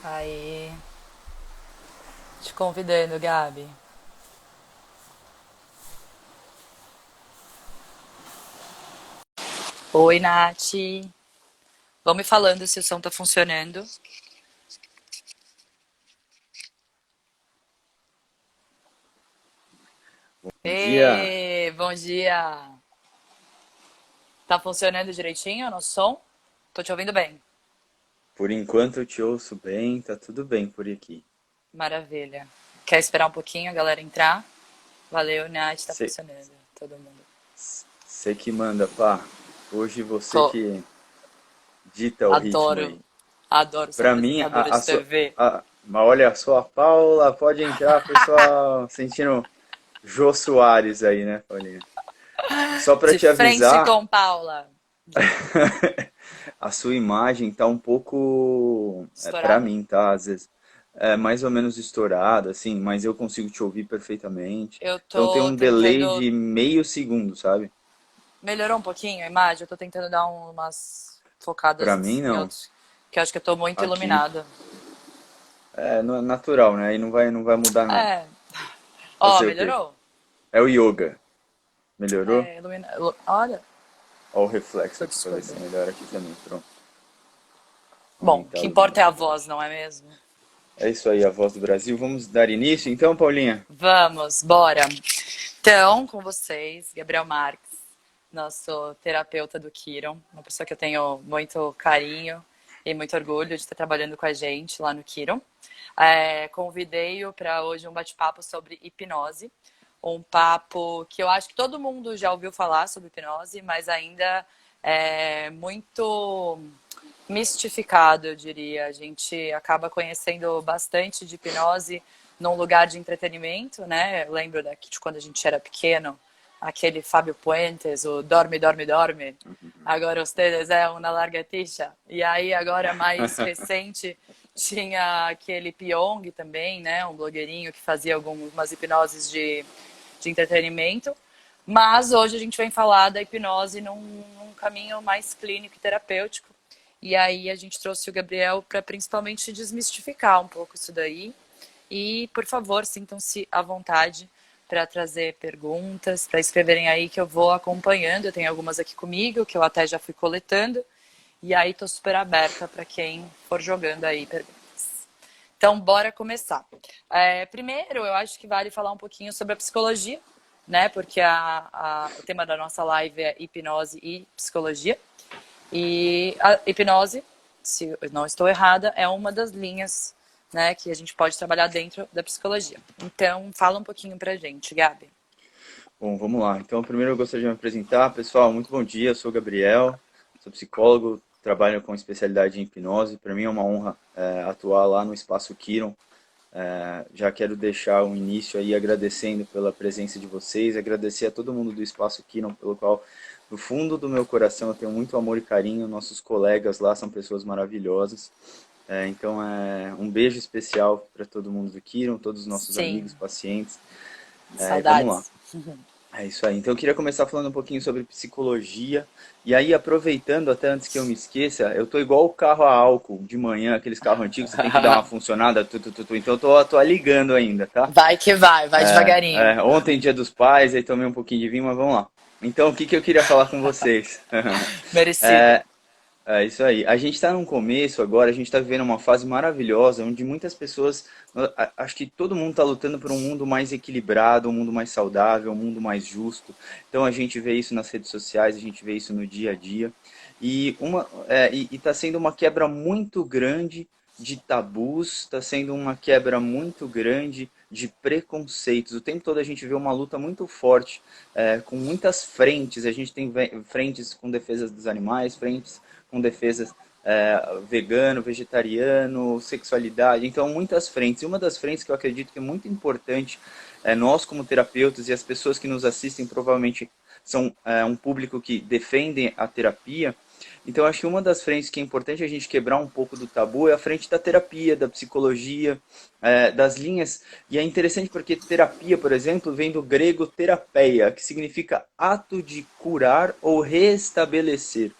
Aí, te convidando, Gabi. Oi, Nath. Vão me falando se o som tá funcionando. Bom dia. Bom dia. Tá funcionando direitinho o nosso som? Tô te ouvindo bem. Por enquanto eu te ouço bem, tá tudo bem por aqui. Maravilha. Quer esperar um pouquinho a galera entrar? Valeu, Nath, tá Você funcionando. Todo mundo. que manda, pá. Hoje você Tô. que dita o ritmo Adoro. aí. Adoro ser Pra mim, apresentadora de TV. mas olha só, a Paula, pode entrar, pessoal. Sentindo Jô Soares aí, né, Paulinha? Só pra De te frente avisar, com Paula. a sua imagem tá um pouco, pra Estourada? mim, tá? Às vezes, é mais ou menos estourada, assim, mas eu consigo te ouvir perfeitamente. Eu Então tem tô um delay tentando. de meio segundo, sabe? Melhorou um pouquinho a imagem? Eu tô tentando dar umas Pra focadas mim, em não. outros. Que eu acho que eu tô muito Aqui iluminada. é natural, né? Aí não vai mudar nada. É. Ó, Fazer o quê? melhorou? É o yoga. Melhorou? É, olha, Ó o reflexo tô aqui pra ver se descobrindo. melhora aqui também. Pronto. Bom, o Aumentar a que importa é a voz, luminosidade. não é mesmo? É isso aí, a voz do Brasil. Vamos dar início então, Paulinha? Vamos, bora. Então, com vocês, Gabriel Marques, nosso terapeuta do Kiron, uma pessoa que eu tenho muito carinho e muito orgulho de estar trabalhando com a gente lá no Kiron. Convidei-o para hoje um bate-papo sobre hipnose, um papo que eu acho que todo mundo já ouviu falar sobre hipnose, mas ainda é muito mistificado, eu diria. A gente acaba conhecendo bastante de hipnose num lugar de entretenimento, né? Eu lembro daqui de quando a gente era pequeno, aquele Fábio Puentes, o Dorme, Dorme, Dorme. Agora ustedes é uma lagartixa. E aí, agora mais recente, tinha aquele Pyong também, né? Um blogueirinho que fazia algumas hipnoses de entretenimento. Mas hoje a gente vem falar da hipnose num caminho mais clínico e terapêutico. E aí a gente trouxe o Gabriel para principalmente desmistificar um pouco isso daí. E, por favor, sintam-se à vontade para trazer perguntas, para escreverem aí que eu vou acompanhando. Eu tenho algumas aqui comigo, que eu até já fui coletando. E aí estou super aberta para quem for jogando aí perguntas. Então, bora começar. Primeiro, eu acho que vale falar um pouquinho sobre a psicologia, né? Porque o tema da nossa live é hipnose e psicologia. E a hipnose, se eu não estou errada, é uma das linhas, né, que a gente pode trabalhar dentro da psicologia. Então, fala um pouquinho pra gente, Gabi. Bom, vamos lá. Então, primeiro eu gostaria de me apresentar. Pessoal, muito bom dia. Eu sou o Gabriel, sou psicólogo, trabalho com especialidade em hipnose. Para mim é uma honra atuar lá no Espaço Kiron. Já quero deixar um início aí agradecendo pela presença de vocês, agradecer a todo mundo do Espaço Kiron, pelo qual, do fundo do meu coração, eu tenho muito amor e carinho. Nossos colegas lá são pessoas maravilhosas. Então, um beijo especial para todo mundo do Kiron, todos os nossos Sim, amigos, pacientes. Vamos lá. saudades. É isso aí. Então eu queria começar falando um pouquinho sobre psicologia. E aí, aproveitando até antes que eu me esqueça, eu tô igual o carro a álcool de manhã, aqueles carros antigos, você tem que dar uma funcionada, Então eu tô ligando ainda, tá? Vai devagarinho. Ontem, dia dos pais, aí tomei um pouquinho de vinho, mas vamos lá. Então, o que que eu queria falar com vocês? Merecido. É isso aí. A gente está num começo agora, a gente está vivendo uma fase maravilhosa, onde muitas pessoas, acho que todo mundo está lutando por um mundo mais equilibrado, um mundo mais saudável, um mundo mais justo. Então a gente vê isso nas redes sociais, a gente vê isso no dia a dia. E está sendo uma quebra muito grande de tabus, está sendo uma quebra muito grande de preconceitos. O tempo todo a gente vê uma luta muito forte, com muitas frentes. A gente tem frentes com defesa dos animais, frentes com defesas vegano, vegetariano, sexualidade, então muitas frentes. E uma das frentes que eu acredito que é muito importante, nós como terapeutas e as pessoas que nos assistem provavelmente são um público que defendem a terapia. Então acho que uma das frentes que é importante a gente quebrar um pouco do tabu é a frente da terapia, da psicologia, das linhas. E é interessante porque terapia, por exemplo, vem do grego terapeia, que significa ato de curar ou restabelecer.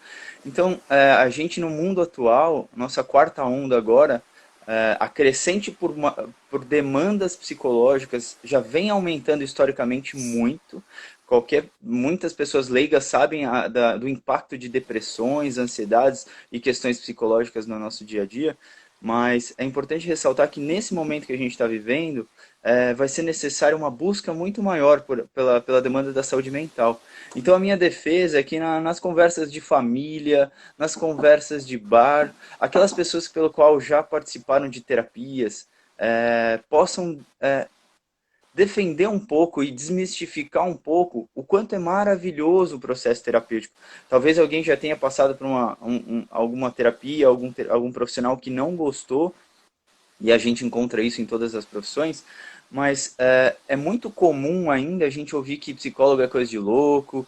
Então, a gente no mundo atual, nossa quarta onda agora, A crescente por demandas psicológicas já vem aumentando historicamente muito. Muitas pessoas leigas sabem do impacto de depressões, ansiedades e questões psicológicas no nosso dia a dia, mas é importante ressaltar que nesse momento que a gente está vivendo, vai ser necessária uma busca muito maior pela demanda da saúde mental. Então a minha defesa é que nas conversas de família, nas conversas de bar, aquelas pessoas pelo qual já participaram de terapias, possam defender um pouco e desmistificar um pouco o quanto é maravilhoso o processo terapêutico. Talvez alguém já tenha passado por alguma terapia, algum profissional que não gostou, e a gente encontra isso em todas as profissões, mas é muito comum ainda a gente ouvir que psicólogo é coisa de louco,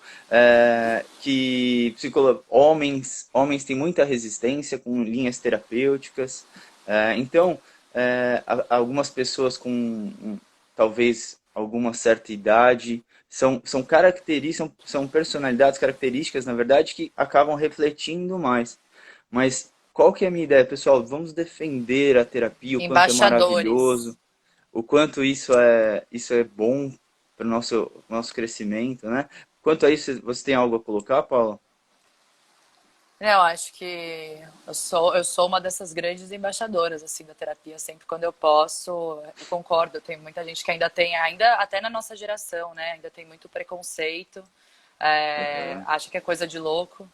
que homens têm muita resistência com linhas terapêuticas. Então, algumas pessoas com talvez alguma certa idade são personalidades, características, na verdade, que acabam refletindo mais. Mas qual que é a minha ideia, pessoal? Vamos defender a terapia, o quanto é Embaixadores. maravilhoso, o quanto isso é bom para o nosso crescimento, né? Quanto a isso, você tem algo a colocar, Paula? Eu acho que eu sou uma dessas grandes embaixadoras assim da terapia. Sempre quando eu posso, eu concordo. Tem muita gente que ainda tem, ainda até na nossa geração, né? Ainda tem muito preconceito, Aham. acha que é coisa de louco.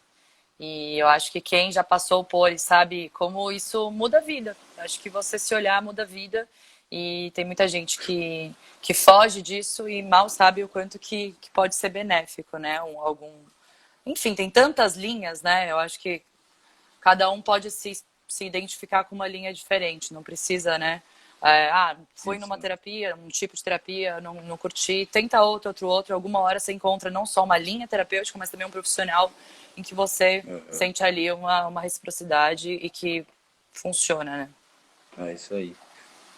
E eu acho que quem já passou por e sabe como isso muda a vida. Eu acho que você se olhar muda a vida. E tem muita gente que foge disso e mal sabe o quanto que pode ser benéfico, né? Enfim, tem tantas linhas, né? Eu acho que cada um pode se identificar com uma linha diferente, não precisa, né? Fui Sim, numa sim. terapia, um tipo de terapia, não curti, tenta outro, alguma hora você encontra não só uma linha terapêutica, mas também um profissional em que você Aham. sente ali uma reciprocidade e que funciona, né? É isso aí.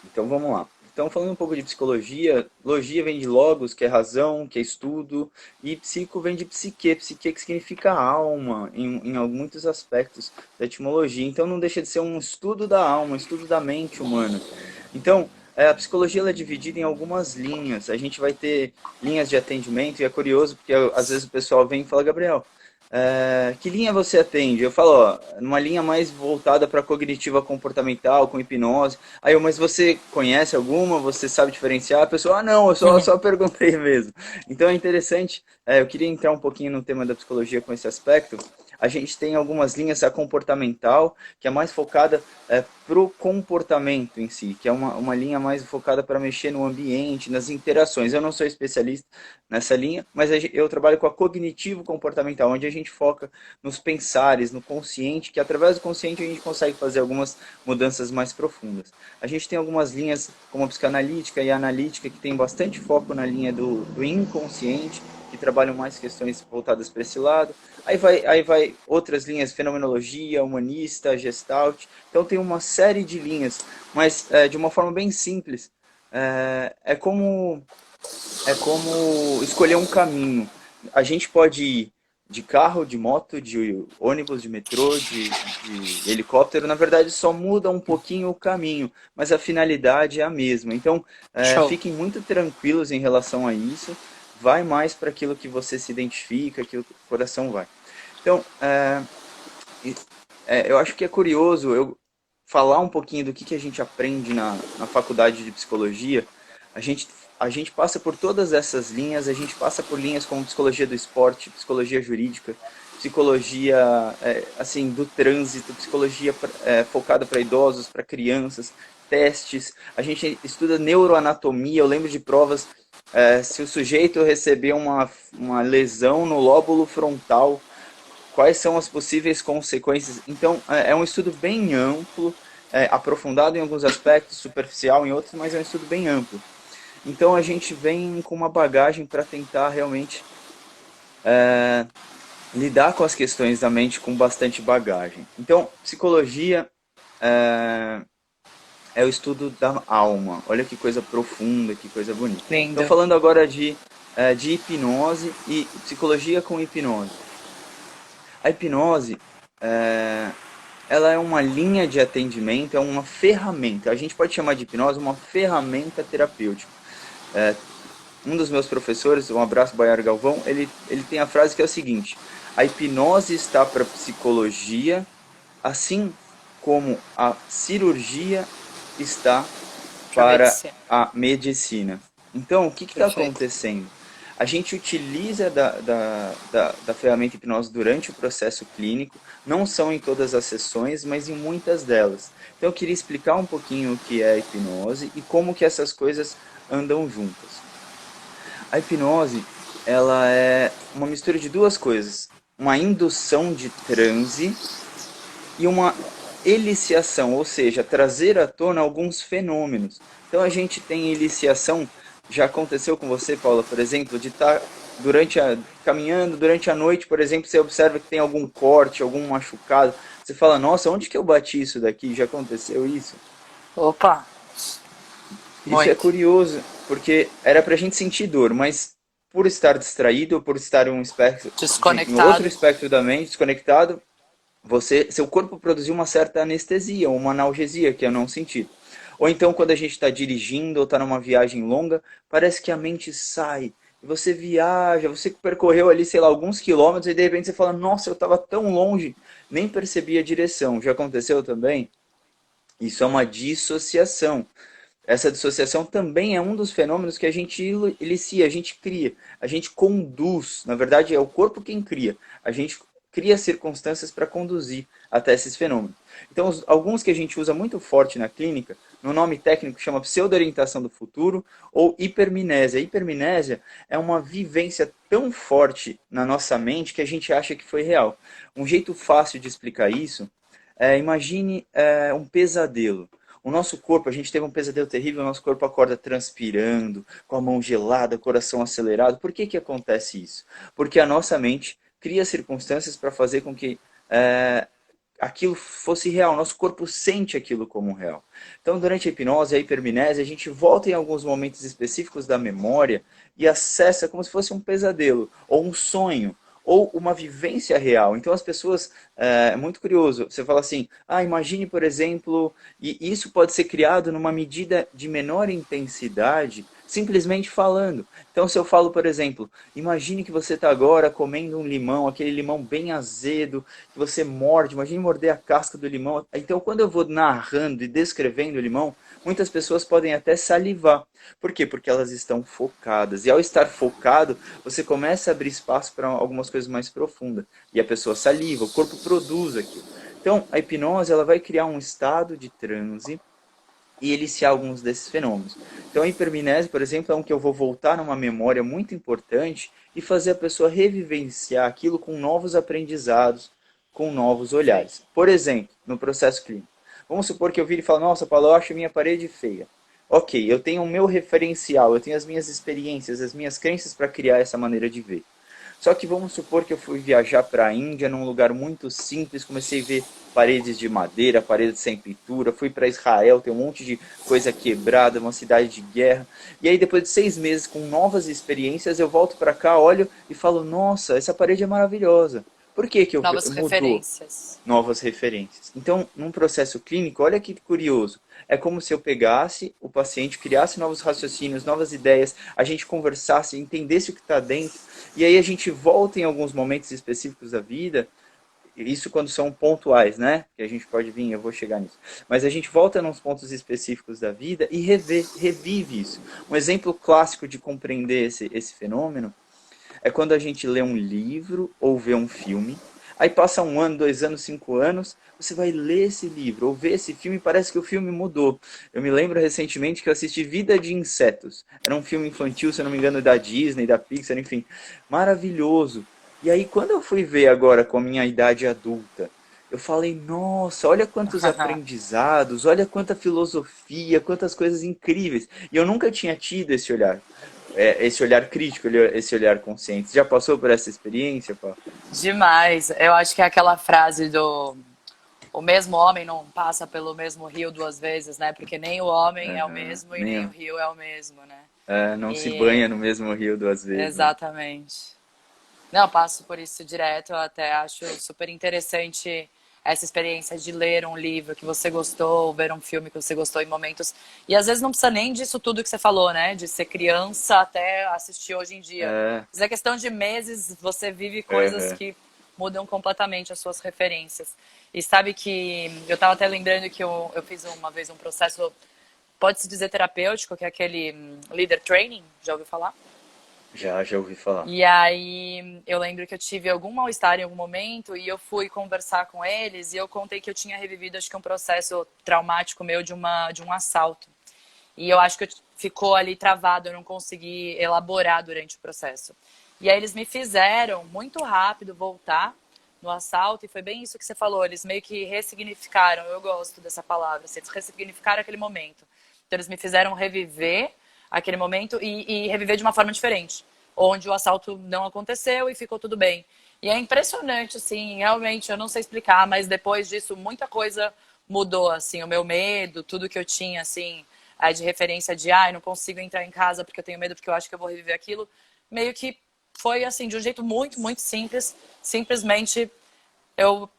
Então vamos lá. Então, falando um pouco de psicologia, logia vem de logos, que é razão, que é estudo, e psico vem de psique que significa alma, em muitos aspectos da etimologia. Então, não deixa de ser um estudo da alma, um estudo da mente humana. Então, a psicologia ela é dividida em algumas linhas. A gente vai ter linhas de atendimento, e é curioso, porque às vezes o pessoal vem e fala, Gabriel, que linha você atende? Eu falo, ó, numa linha mais voltada para cognitiva comportamental, com hipnose. Aí eu, mas você conhece alguma? Você sabe diferenciar? A pessoa, não, só perguntei mesmo. Então é interessante, eu queria entrar um pouquinho no tema da psicologia com esse aspecto. A gente tem algumas linhas, a comportamental, que é mais focada pro comportamento em si, que é uma linha mais focada para mexer no ambiente, nas interações. Eu não sou especialista nessa linha, mas eu trabalho com a cognitivo comportamental, onde a gente foca nos pensares, no consciente, que através do consciente a gente consegue fazer algumas mudanças mais profundas. A gente tem algumas linhas, como a psicanalítica e a analítica, que tem bastante foco na linha do inconsciente, que trabalham mais questões voltadas para esse lado. Aí vai outras linhas, fenomenologia, humanista, gestalt. Então tem uma série de linhas, mas de uma forma bem simples. É, é como é como escolher um caminho. A gente pode ir de carro, de moto, de ônibus, de metrô, de helicóptero. Na verdade, só muda um pouquinho o caminho, mas a finalidade é a mesma. Então, Show. fiquem muito tranquilos em relação a isso. Vai mais para aquilo que você se identifica, aquilo que o coração vai. Então, eu acho que é curioso eu falar um pouquinho do que a gente aprende na faculdade de psicologia. A gente, a gente passa por todas essas linhas, a gente passa por linhas como psicologia do esporte, psicologia jurídica, psicologia assim do trânsito, psicologia focada para idosos, para crianças, testes. A gente estuda neuroanatomia. Eu lembro de provas se o sujeito receber uma lesão no lóbulo frontal, quais são as possíveis consequências. Então, é um estudo bem amplo, aprofundado em alguns aspectos, superficial em outros, mas é um estudo bem amplo. Então, a gente vem com uma bagagem para tentar realmente lidar com as questões da mente com bastante bagagem. Então, psicologia é o estudo da alma. Olha que coisa profunda, que coisa bonita. Então, Lindo. falando agora de hipnose e psicologia com hipnose. A hipnose ela é uma linha de atendimento, é uma ferramenta. A gente pode chamar de hipnose uma ferramenta terapêutica. Um dos meus professores, um abraço, Baiar Galvão, ele tem a frase que é o seguinte: a hipnose está para a psicologia, assim como a cirurgia está Para para medicina. a medicina. Então, o que está Perfeito. acontecendo? A gente utiliza da ferramenta hipnose durante o processo clínico, não são em todas as sessões, mas em muitas delas. Então, eu queria explicar um pouquinho o que é a hipnose e como que essas coisas andam juntas. A hipnose, ela é uma mistura de duas coisas: uma indução de transe e uma eliciação, ou seja, trazer à tona alguns fenômenos. Então a gente tem eliciação, já aconteceu com você, Paula, por exemplo, de estar caminhando durante a noite, por exemplo, você observa que tem algum corte, algum machucado, você fala, nossa, onde que eu bati isso daqui? Já aconteceu isso? Opa, Isso é muito. curioso, porque era pra gente sentir dor, mas por estar distraído, por estar em outro Desconectado. espectro da mente, desconectado, seu corpo produziu uma certa anestesia, uma analgesia, que é não sentir. Ou então, quando a gente está dirigindo ou está numa viagem longa, parece que a mente sai. E você viaja, você percorreu ali, sei lá, alguns quilômetros e de repente você fala, nossa, eu estava tão longe, nem percebi a direção. Já aconteceu também? Isso é uma dissociação. Essa dissociação também é um dos fenômenos que a gente inicia, a gente cria, a gente conduz. Na verdade, é o corpo quem cria. A gente cria circunstâncias para conduzir até esses fenômenos. Então, alguns que a gente usa muito forte na clínica, no nome técnico chama pseudo-orientação do futuro ou hipermnésia. A hipermnésia é uma vivência tão forte na nossa mente que a gente acha que foi real. Um jeito fácil de explicar isso imagine um pesadelo. O nosso corpo, a gente teve um pesadelo terrível, o nosso corpo acorda transpirando, com a mão gelada, coração acelerado. Por que que acontece isso? Porque a nossa mente cria circunstâncias para fazer com que aquilo fosse real, nosso corpo sente aquilo como real. Então, durante a hipnose, a hipermnese, a gente volta em alguns momentos específicos da memória e acessa como se fosse um pesadelo, ou um sonho, ou uma vivência real. Então, as pessoas, é muito curioso, você fala assim, imagine, por exemplo, e isso pode ser criado numa medida de menor intensidade, simplesmente falando. Então, se eu falo, por exemplo, imagine que você está agora comendo um limão, aquele limão bem azedo, que você morde, imagine morder a casca do limão. Então, quando eu vou narrando e descrevendo o limão, muitas pessoas podem até salivar. Por quê? Porque elas estão focadas. E ao estar focado, você começa a abrir espaço para algumas coisas mais profundas. E a pessoa saliva, o corpo produz aquilo. Então, a hipnose ela vai criar um estado de transe e eliciar alguns desses fenômenos. Então, a hipermnese, por exemplo, é um que eu vou voltar numa memória muito importante e fazer a pessoa revivenciar aquilo com novos aprendizados, com novos Perfeito. olhares. Por exemplo, no processo clínico. Vamos supor que eu vire e falo, nossa, Paulo, eu acho minha parede feia. Ok, eu tenho o meu referencial, eu tenho as minhas experiências, as minhas crenças para criar essa maneira de ver. Só que vamos supor que eu fui viajar para a Índia num lugar muito simples, comecei a ver paredes de madeira, paredes sem pintura, fui para Israel, tem um monte de coisa quebrada, uma cidade de guerra. E aí depois de 6 meses com novas experiências, eu volto para cá, olho e falo, nossa, essa parede é maravilhosa. Por que que Novas mudou? referências. Novas referências. Então, num processo clínico, olha que curioso. É como se eu pegasse o paciente, criasse novos raciocínios, novas ideias, a gente conversasse, entendesse o que está dentro, e aí a gente volta em alguns momentos específicos da vida, isso quando são pontuais, né? Que a gente pode vir, eu vou chegar nisso. Mas a gente volta nos pontos específicos da vida e revive isso. Um exemplo clássico de compreender esse fenômeno é quando a gente lê um livro ou vê um filme, aí passa 1 ano, 2 anos, 5 anos, você vai ler esse livro ou ver esse filme e parece que o filme mudou. Eu me lembro recentemente que eu assisti Vida de Insetos. Era um filme infantil, se eu não me engano, da Disney, da Pixar, enfim. Maravilhoso. E aí, quando eu fui ver agora com a minha idade adulta, eu falei, nossa, olha quantos aprendizados, olha quanta filosofia, quantas coisas incríveis. E eu nunca tinha tido esse olhar crítico, esse olhar consciente. Você já passou por essa experiência, Paulo? Demais. Eu acho que é aquela frase do o mesmo homem não passa pelo mesmo rio duas vezes, né? Porque nem o homem é o mesmo e nem o Nem, rio é o mesmo, né? não se E banha no mesmo rio 2 vezes, né? exatamente. Não, eu passo por isso direto, eu até acho super interessante essa experiência de ler um livro que você gostou, ver um filme que você gostou em momentos. E às vezes não precisa nem disso tudo que você falou, né? De ser criança até assistir hoje em dia. É, Mas é questão de meses, você vive coisas é, que mudam completamente as suas referências. E sabe que eu estava até lembrando que eu fiz uma vez um processo, pode-se dizer terapêutico, que é aquele leader training, já ouviu falar? já ouvi falar. E aí eu lembro que eu tive algum mal-estar em algum momento e eu fui conversar com eles e eu contei que eu tinha revivido, acho que um processo traumático meu de um assalto. E eu acho que ficou ali travado, eu não consegui elaborar durante o processo. E aí eles me fizeram muito rápido voltar no assalto e foi bem isso que você falou, eles meio que ressignificaram, eu gosto dessa palavra, eles ressignificaram aquele momento. Então eles me fizeram reviver aquele momento e reviver de uma forma diferente, onde o assalto não aconteceu e ficou tudo bem. E é impressionante, assim, realmente, eu não sei explicar, mas depois disso muita coisa mudou, assim, o meu medo, tudo que eu tinha, assim, de referência de, eu não consigo entrar em casa porque eu tenho medo, porque eu acho que eu vou reviver aquilo, meio que foi, assim, de um jeito muito, muito simples, simplesmente eu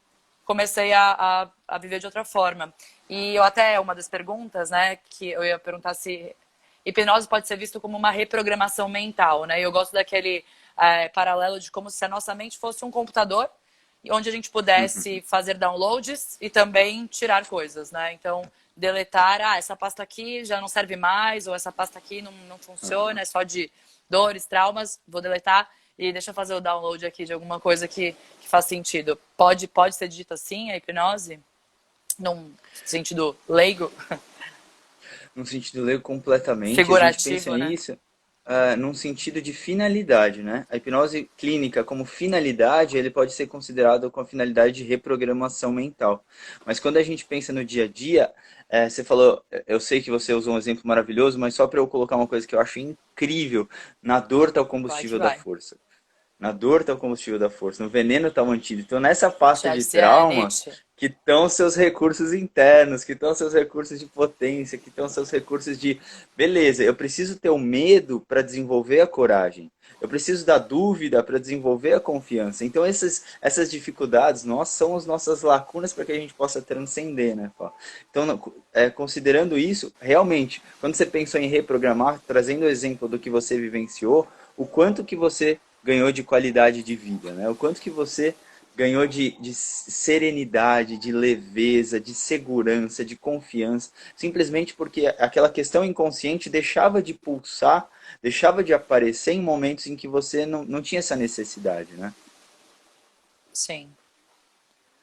comecei a viver de outra forma. E eu até, uma das perguntas, né, que eu ia perguntar se hipnose pode ser visto como uma reprogramação mental, né? Eu gosto daquele paralelo de como se a nossa mente fosse um computador, onde a gente pudesse fazer downloads e também tirar coisas, né? Então, deletar, essa pasta aqui já não serve mais, ou essa pasta aqui não funciona, é só de dores, traumas, vou deletar e deixa eu fazer o download aqui de alguma coisa que faz sentido. Pode ser dito assim, a hipnose? Num sentido leigo? Num sentido leigo completamente, a gente pensa Figurativo, né? nisso num sentido de finalidade, né? A hipnose clínica como finalidade, ele pode ser considerado com a finalidade de reprogramação mental. Mas quando a gente pensa no dia a dia, você falou, eu sei que você usou um exemplo maravilhoso, mas só para eu colocar uma coisa que eu acho incrível, na dor está o Vai que combustível da vai. força. Na dor está o combustível da força, no veneno está o antídoto. Então, nessa pasta de Chelsea é traumas, Nietzsche. que estão seus recursos internos, que estão seus recursos de potência, que estão seus recursos de... Beleza, eu preciso ter o medo para desenvolver a coragem. Eu preciso da dúvida para desenvolver a confiança. Então, essas dificuldades são as nossas lacunas para que a gente possa transcender, né, Pá? Então, considerando isso, realmente, quando você pensou em reprogramar, trazendo o exemplo do que você vivenciou, o quanto que você ganhou de qualidade de vida, né? O quanto que você ganhou de serenidade, de leveza, de segurança, de confiança, simplesmente porque aquela questão inconsciente deixava de pulsar, deixava de aparecer em momentos em que você não tinha essa necessidade, né? Sim,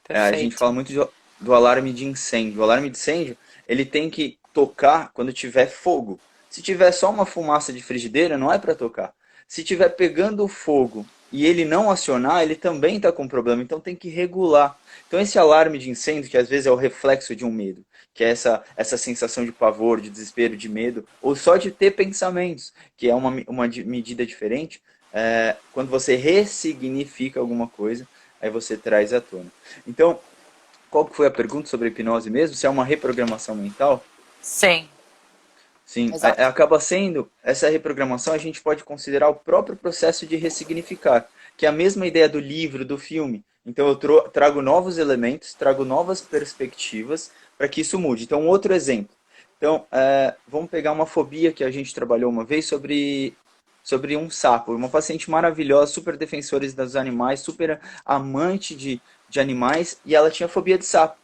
A gente fala perfeito. muito do alarme de incêndio. O alarme de incêndio, ele tem que tocar quando tiver fogo. Se tiver só uma fumaça de frigideira, não é para tocar. Se tiver pegando fogo e ele não acionar, ele também está com problema. Então tem que regular. Então esse alarme de incêndio, que às vezes é o reflexo de um medo, que é essa sensação de pavor, de desespero, de medo, ou só de ter pensamentos, que é uma medida diferente, quando você ressignifica alguma coisa, aí você traz à tona. Então, qual que foi a pergunta sobre a hipnose mesmo? Se é uma reprogramação mental? Sim, Sim, exato. acaba sendo, essa reprogramação a gente pode considerar o próprio processo de ressignificar, que é a mesma ideia do livro, do filme. Então eu trago novos elementos, trago novas perspectivas para que isso mude. Então, outro exemplo. Então, vamos pegar uma fobia que a gente trabalhou uma vez sobre um sapo. Uma paciente maravilhosa, super defensora dos animais, super amante de animais, e ela tinha fobia de sapo.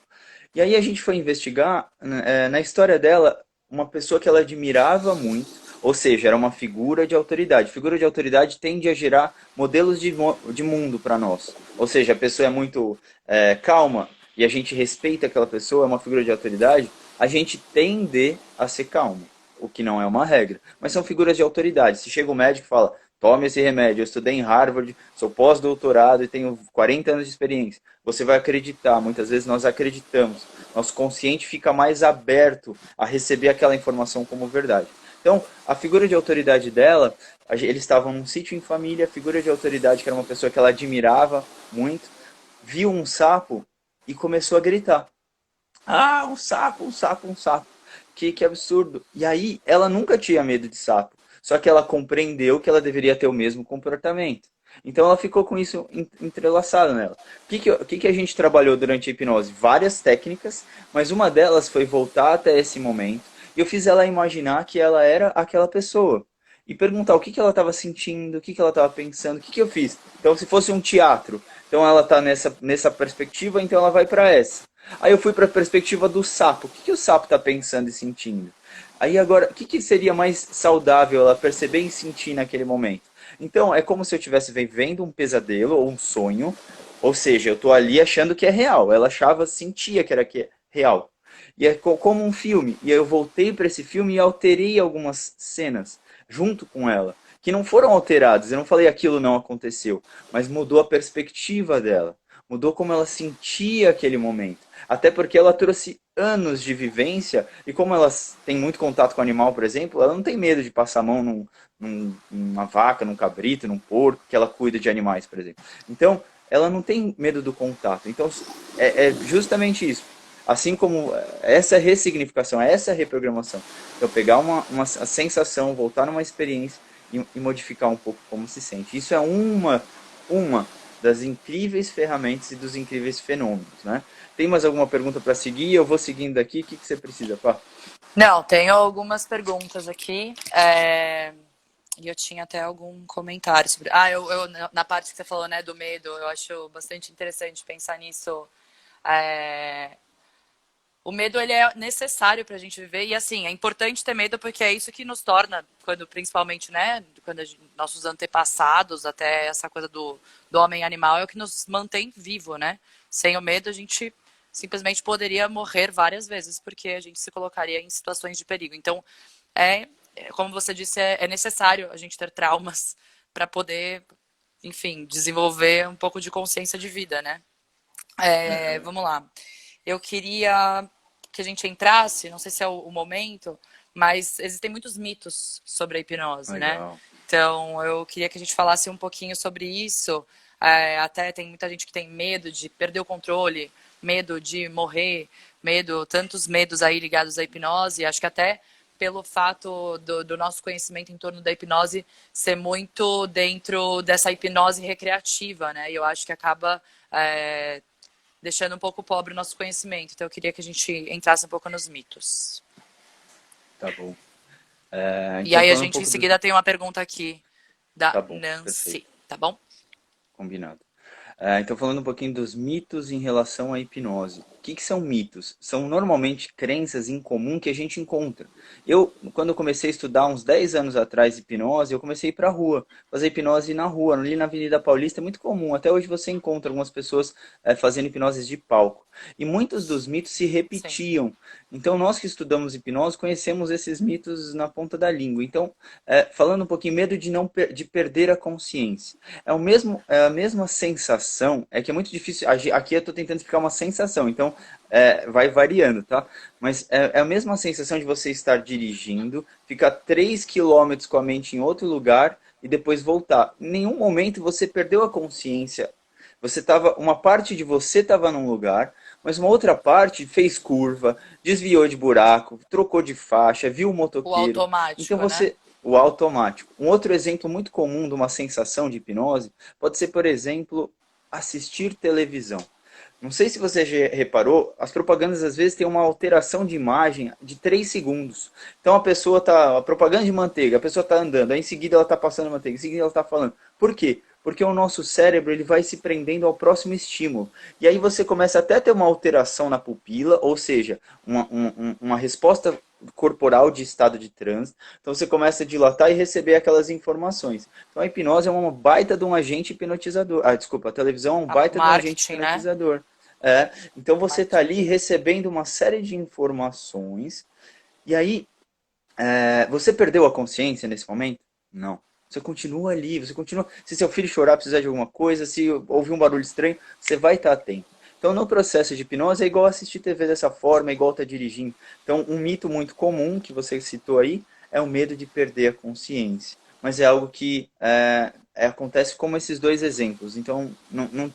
E aí a gente foi investigar, né, na história dela, uma pessoa que ela admirava muito, ou seja, era uma figura de autoridade. Figura de autoridade tende a gerar modelos de mundo para nós. Ou seja, a pessoa é muito calma e a gente respeita aquela pessoa, é uma figura de autoridade, a gente tende a ser calmo, o que não é uma regra. Mas são figuras de autoridade. Se chega o médico e fala, tome esse remédio, eu estudei em Harvard, sou pós-doutorado e tenho 40 anos de experiência. Você vai acreditar, muitas vezes nós acreditamos. Nosso consciente fica mais aberto a receber aquela informação como verdade. Então, a figura de autoridade dela, eles estavam num sítio em família, a figura de autoridade, que era uma pessoa que ela admirava muito, viu um sapo e começou a gritar. Ah, um sapo, um sapo, um sapo. Que absurdo. E aí, ela nunca tinha medo de sapo. Só que ela compreendeu que ela deveria ter o mesmo comportamento. Então ela ficou com isso entrelaçado nela. O que a gente trabalhou durante a hipnose? Várias técnicas, mas uma delas foi voltar até esse momento e eu fiz ela imaginar que ela era aquela pessoa. E perguntar o que ela estava sentindo, o que ela estava pensando, o que eu fiz. Então, se fosse um teatro, então ela está nessa perspectiva, então ela vai para essa. Aí eu fui para a perspectiva do sapo. O que o sapo está pensando e sentindo? Aí agora, o que seria mais saudável ela perceber e sentir naquele momento? Então, é como se eu estivesse vivendo um pesadelo ou um sonho, ou seja, eu estou ali achando que é real. Ela achava, sentia que é real. E é como um filme. E eu voltei para esse filme e alterei algumas cenas junto com ela, que não foram alteradas. Eu não falei aquilo não aconteceu, mas mudou a perspectiva dela, mudou como ela sentia aquele momento. Até porque ela trouxe anos de vivência e como ela tem muito contato com o animal, por exemplo, ela não tem medo de passar a mão numa vaca, num cabrito, num porco, que ela cuida de animais, por exemplo. Então, ela não tem medo do contato. Então, é justamente isso. Assim como essa ressignificação, essa reprogramação. Então, pegar uma sensação, voltar numa experiência e modificar um pouco como se sente. Isso é uma das incríveis ferramentas e dos incríveis fenômenos, né? Tem mais alguma pergunta para seguir? Eu vou seguindo aqui. O que você precisa, Pá? Não, tenho algumas perguntas aqui. E eu tinha até algum comentário sobre. Na parte que você falou, né, do medo, eu acho bastante interessante pensar nisso. É, O medo, ele é necessário para a gente viver. E, assim, é importante ter medo porque é isso que nos torna, quando principalmente, né, quando nossos antepassados, até essa coisa do homem animal, é o que nos mantém vivo, né? Sem o medo, a gente simplesmente poderia morrer várias vezes porque a gente se colocaria em situações de perigo. Então, como você disse, é necessário a gente ter traumas para poder, enfim, desenvolver um pouco de consciência de vida, né? Vamos lá. Eu queria que a gente entrasse, não sei se é o momento, mas existem muitos mitos sobre a hipnose, né? Legal. Então, eu queria que a gente falasse um pouquinho sobre isso. Até tem muita gente que tem medo de perder o controle, medo de morrer, tantos medos aí ligados à hipnose. Acho que até pelo fato do nosso conhecimento em torno da hipnose ser muito dentro dessa hipnose recreativa, né? E eu acho que acaba deixando um pouco pobre o nosso conhecimento. Então eu queria que a gente entrasse um pouco nos mitos. Tá bom. E Então, aí a falando um gente em pouco do... seguida tem uma pergunta aqui da Tá bom, perfeito. Nancy, tá bom? Combinado. Então, falando um pouquinho dos mitos em relação à hipnose. O que são mitos? São normalmente crenças em comum que a gente encontra. Quando eu comecei a estudar uns 10 anos atrás hipnose, eu comecei a ir para a rua, fazer hipnose na rua, ali na Avenida Paulista, é muito comum. Até hoje você encontra algumas pessoas fazendo hipnoses de palco. E muitos dos mitos se Sim. repetiam. Então, nós que estudamos hipnose, conhecemos esses mitos na ponta da língua. Então, falando um pouquinho, medo de não de perder a consciência. É a mesma sensação, é que é muito difícil, aqui eu estou tentando explicar uma sensação, então vai variando, tá? Mas é a mesma sensação de você estar dirigindo, ficar 3 quilômetros com a mente em outro lugar e depois voltar. Em nenhum momento você perdeu a consciência. Uma parte de você estava num lugar, mas uma outra parte fez curva, desviou de buraco, trocou de faixa, viu o O motoqueiro. Então automático, né? você o automático. Um outro exemplo muito comum de uma sensação de hipnose pode ser, por exemplo, assistir televisão. Não sei se você já reparou, as propagandas às vezes têm uma alteração de imagem de 3 segundos. Então a propaganda de manteiga, a pessoa está andando, aí em seguida ela está passando manteiga, em seguida ela está falando. Por quê? Porque o nosso cérebro ele vai se prendendo ao próximo estímulo. E aí você começa até a ter uma alteração na pupila, ou seja, uma resposta corporal de estado de transe. Então você começa a dilatar e receber aquelas informações. Então a hipnose é uma baita de um agente hipnotizador. Desculpa, a televisão é um O baita de um agente marketing, né? hipnotizador. Então você está Marketing. ali recebendo uma série de informações e aí você perdeu a consciência nesse momento? Não. Você continua ali, você continua. Se seu filho chorar, precisar de alguma coisa, se ouvir um barulho estranho, você vai estar atento. Então, no processo de hipnose, é igual assistir TV dessa forma, é igual estar dirigindo. Então, um mito muito comum que você citou aí é o medo de perder a consciência. Mas é algo que acontece como esses dois exemplos. Então,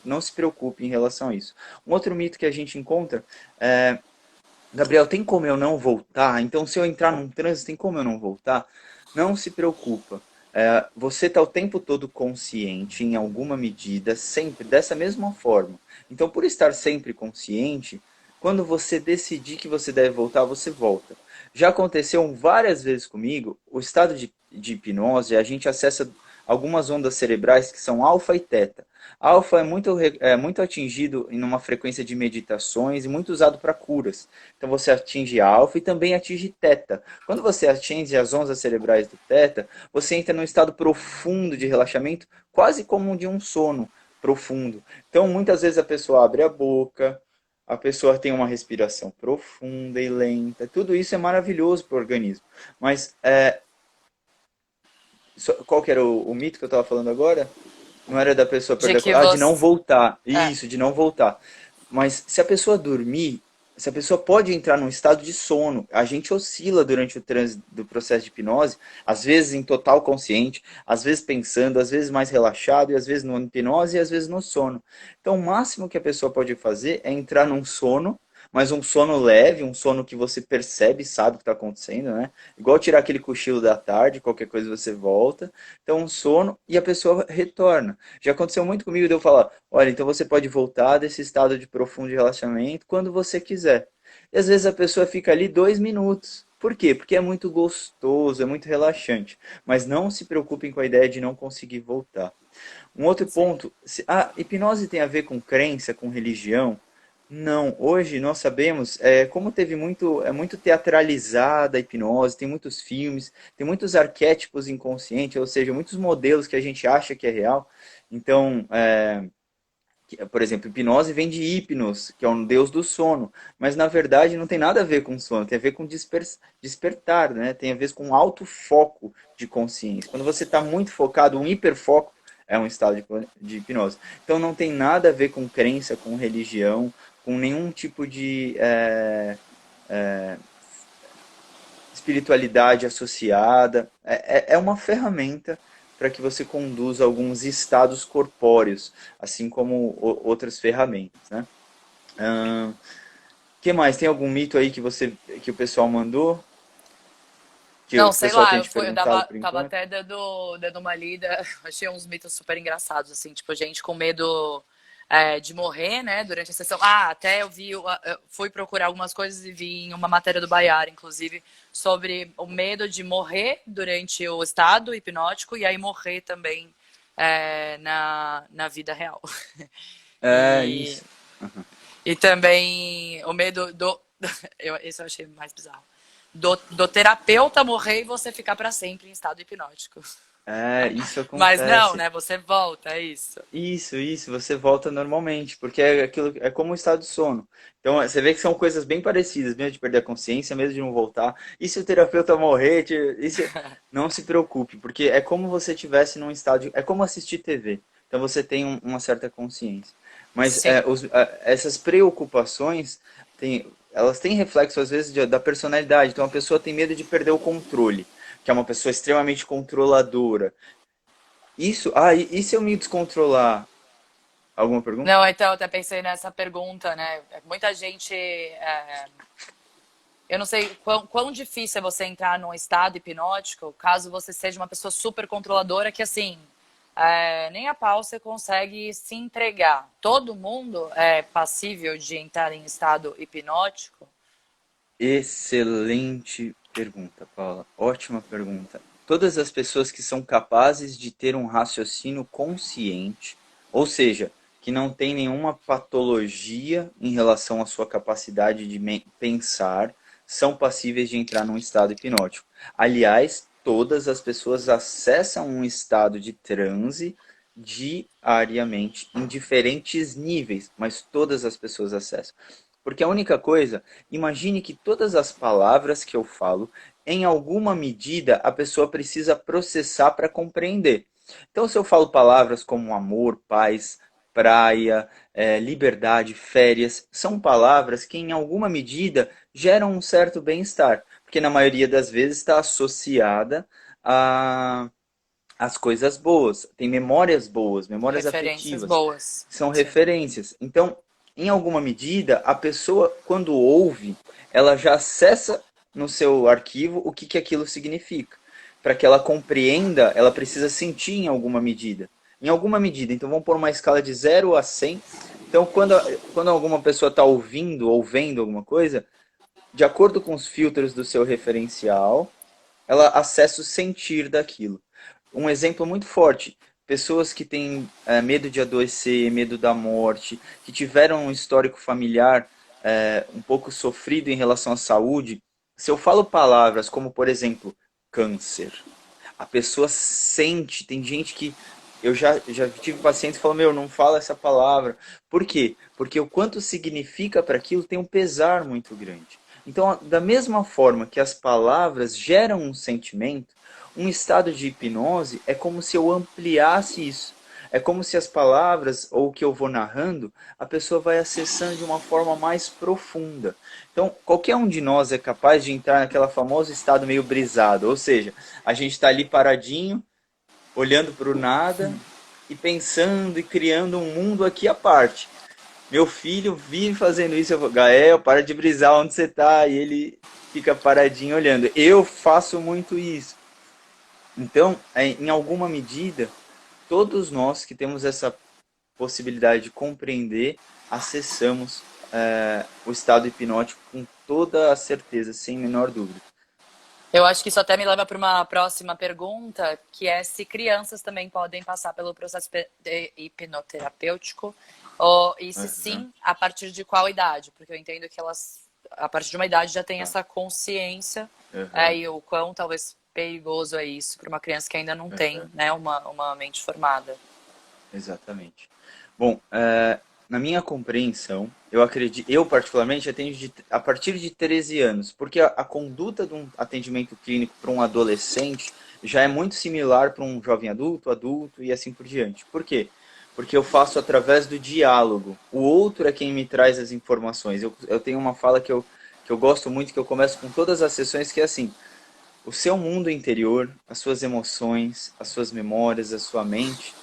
não se preocupe em relação a isso. Um outro mito que a gente encontra é Gabriel, tem como eu não voltar? Então, se eu entrar num trânsito, tem como eu não voltar? Não se preocupa. você está o tempo todo consciente em alguma medida, sempre dessa mesma forma. Então, por estar sempre consciente, quando você decidir que você deve voltar, você volta. Já aconteceu várias vezes comigo, o estado de hipnose, a gente acessa algumas ondas cerebrais que são alfa e teta. Alfa é muito atingido em uma frequência de meditações e muito usado para curas. Então você atinge alfa e também atinge teta. Quando você atinge as ondas cerebrais do teta, você entra num estado profundo de relaxamento, quase como de um sono profundo. Então, muitas vezes a pessoa abre a boca, a pessoa tem uma respiração profunda e lenta. Tudo isso é maravilhoso para o organismo. Mas qual que era o mito que eu estava falando agora? Não era da pessoa De perder que de não você. voltar. É, Isso, de não voltar. Mas se a pessoa dormir, se a pessoa pode entrar num estado de sono, a gente oscila durante o trânsito do processo de hipnose, às vezes em total consciente, às vezes pensando, às vezes mais relaxado, e às vezes no hipnose e às vezes no sono. Então, o máximo que a pessoa pode fazer é entrar num sono, mas um sono leve, um sono que você percebe, sabe o que está acontecendo, né? Igual tirar aquele cochilo da tarde, qualquer coisa você volta. Então, um sono e a pessoa retorna. Já aconteceu muito comigo de eu falar, olha, então você pode voltar desse estado de profundo relaxamento quando você quiser. E às vezes a pessoa fica ali 2 minutos. Por quê? Porque é muito gostoso, é muito relaxante. Mas não se preocupem com a ideia de não conseguir voltar. Um outro sim. ponto, a hipnose tem a ver com crença, com religião? Não, hoje nós sabemos, como teve muito, é muito teatralizada a hipnose, tem muitos filmes, tem muitos arquétipos inconscientes, ou seja, muitos modelos que a gente acha que é real. Então, por exemplo, hipnose vem de hipnos, que é um deus do sono, mas na verdade não tem nada a ver com sono, tem a ver com despertar, né? Tem a ver com alto foco de consciência. Quando você está muito focado, um hiperfoco é um estado de hipnose. Então não tem nada a ver com crença, com religião, com nenhum tipo de espiritualidade associada. É uma ferramenta para que você conduza alguns estados corpóreos, assim como outras ferramentas, né? Que mais? Tem algum mito aí que o pessoal mandou? Que Não, o sei pessoal lá, tem te perguntado por tava enquanto? até dando uma lida, achei uns mitos super engraçados, assim, tipo, gente com medo de morrer, né, durante a sessão. Ah, até eu fui procurar algumas coisas e vi em uma matéria do Baiar, inclusive, sobre o medo de morrer durante o estado hipnótico e aí morrer também na vida real. É, E, isso. e também o medo do. Isso eu achei mais bizarro. Do terapeuta morrer e você ficar para sempre em estado hipnótico. Isso Mas não, acontece. né? Você volta, é isso. Isso, você volta normalmente, porque é como um estado de sono. Então, você vê que são coisas bem parecidas, mesmo de perder a consciência, mesmo de não voltar. E se o terapeuta morrer, não se preocupe, porque é como você estivesse num estado, é como assistir TV. Então, você tem uma certa consciência. Mas Sim. essas preocupações, elas têm reflexo, às vezes, da personalidade. Então, a pessoa tem medo de perder o controle, que é uma pessoa extremamente controladora. E se eu me descontrolar? Alguma pergunta? Não, então eu até pensei nessa pergunta, né? Muita gente. Eu não sei quão difícil é você entrar num estado hipnótico caso você seja uma pessoa super controladora que, assim, nem a pau você consegue se entregar. Todo mundo é passível de entrar em estado hipnótico? Excelente pergunta, Paula. Ótima pergunta. Todas as pessoas que são capazes de ter um raciocínio consciente, ou seja, que não tem nenhuma patologia em relação à sua capacidade de pensar, são passíveis de entrar num estado hipnótico. Aliás, todas as pessoas acessam um estado de transe diariamente, em diferentes níveis, mas todas as pessoas acessam. Porque a única coisa, imagine que todas as palavras que eu falo, em alguma medida, a pessoa precisa processar para compreender. Então, se eu falo palavras como amor, paz, praia, liberdade, férias, são palavras que, em alguma medida, geram um certo bem-estar. Porque, na maioria das vezes, está associada a as coisas boas, tem memórias boas, memórias Referências afetivas, boas. são Sim. referências. Então, em alguma medida, a pessoa, quando ouve, ela já acessa no seu arquivo o que aquilo significa. para que ela compreenda, ela precisa sentir em alguma medida. Em alguma medida. Então vamos pôr uma escala de 0 a 100. Então quando alguma pessoa está ouvindo ou vendo alguma coisa, de acordo com os filtros do seu referencial, ela acessa o sentir daquilo. Um exemplo muito forte, pessoas que têm medo de adoecer, medo da morte, que tiveram um histórico familiar um pouco sofrido em relação à saúde, se eu falo palavras como, por exemplo, câncer, a pessoa sente, tem gente que eu já tive pacientes que falam, meu, não fala essa palavra. Por quê? Porque o quanto significa para aquilo tem um pesar muito grande. Então, da mesma forma que as palavras geram um sentimento, um estado de hipnose é como se eu ampliasse isso. É como se as palavras, ou o que eu vou narrando, a pessoa vai acessando de uma forma mais profunda. Então, qualquer um de nós é capaz de entrar naquela famoso estado meio brisado. Ou seja, a gente está ali paradinho, olhando para o nada e pensando e criando um mundo aqui à parte. Meu filho vive fazendo isso. Eu vou, Gael, para de brisar onde você está. E ele fica paradinho olhando. Eu faço muito isso. Então, em alguma medida, todos nós que temos essa possibilidade de compreender, acessamos o estado hipnótico com toda a certeza, sem menor dúvida. Eu acho que isso até me leva para uma próxima pergunta, que é se crianças também podem passar pelo processo hipnoterapêutico, e se Uhum, sim, a partir de qual idade? Porque eu entendo que elas, a partir de uma idade, já têm tá. essa consciência, Uhum, e o quão talvez perigoso é isso para uma criança que ainda não tem, uhum. né, uma mente formada. Exatamente. Bom, na minha compreensão, eu acredito, eu particularmente atendo a partir de 13 anos, porque a conduta de um atendimento clínico para um adolescente já é muito similar para um jovem adulto, adulto e assim por diante. Por quê? Porque eu faço através do diálogo. O outro é quem me traz as informações. Eu tenho uma fala que eu gosto muito, que eu começo com todas as sessões, que é assim: o seu mundo interior, as suas emoções, as suas memórias, a sua mente,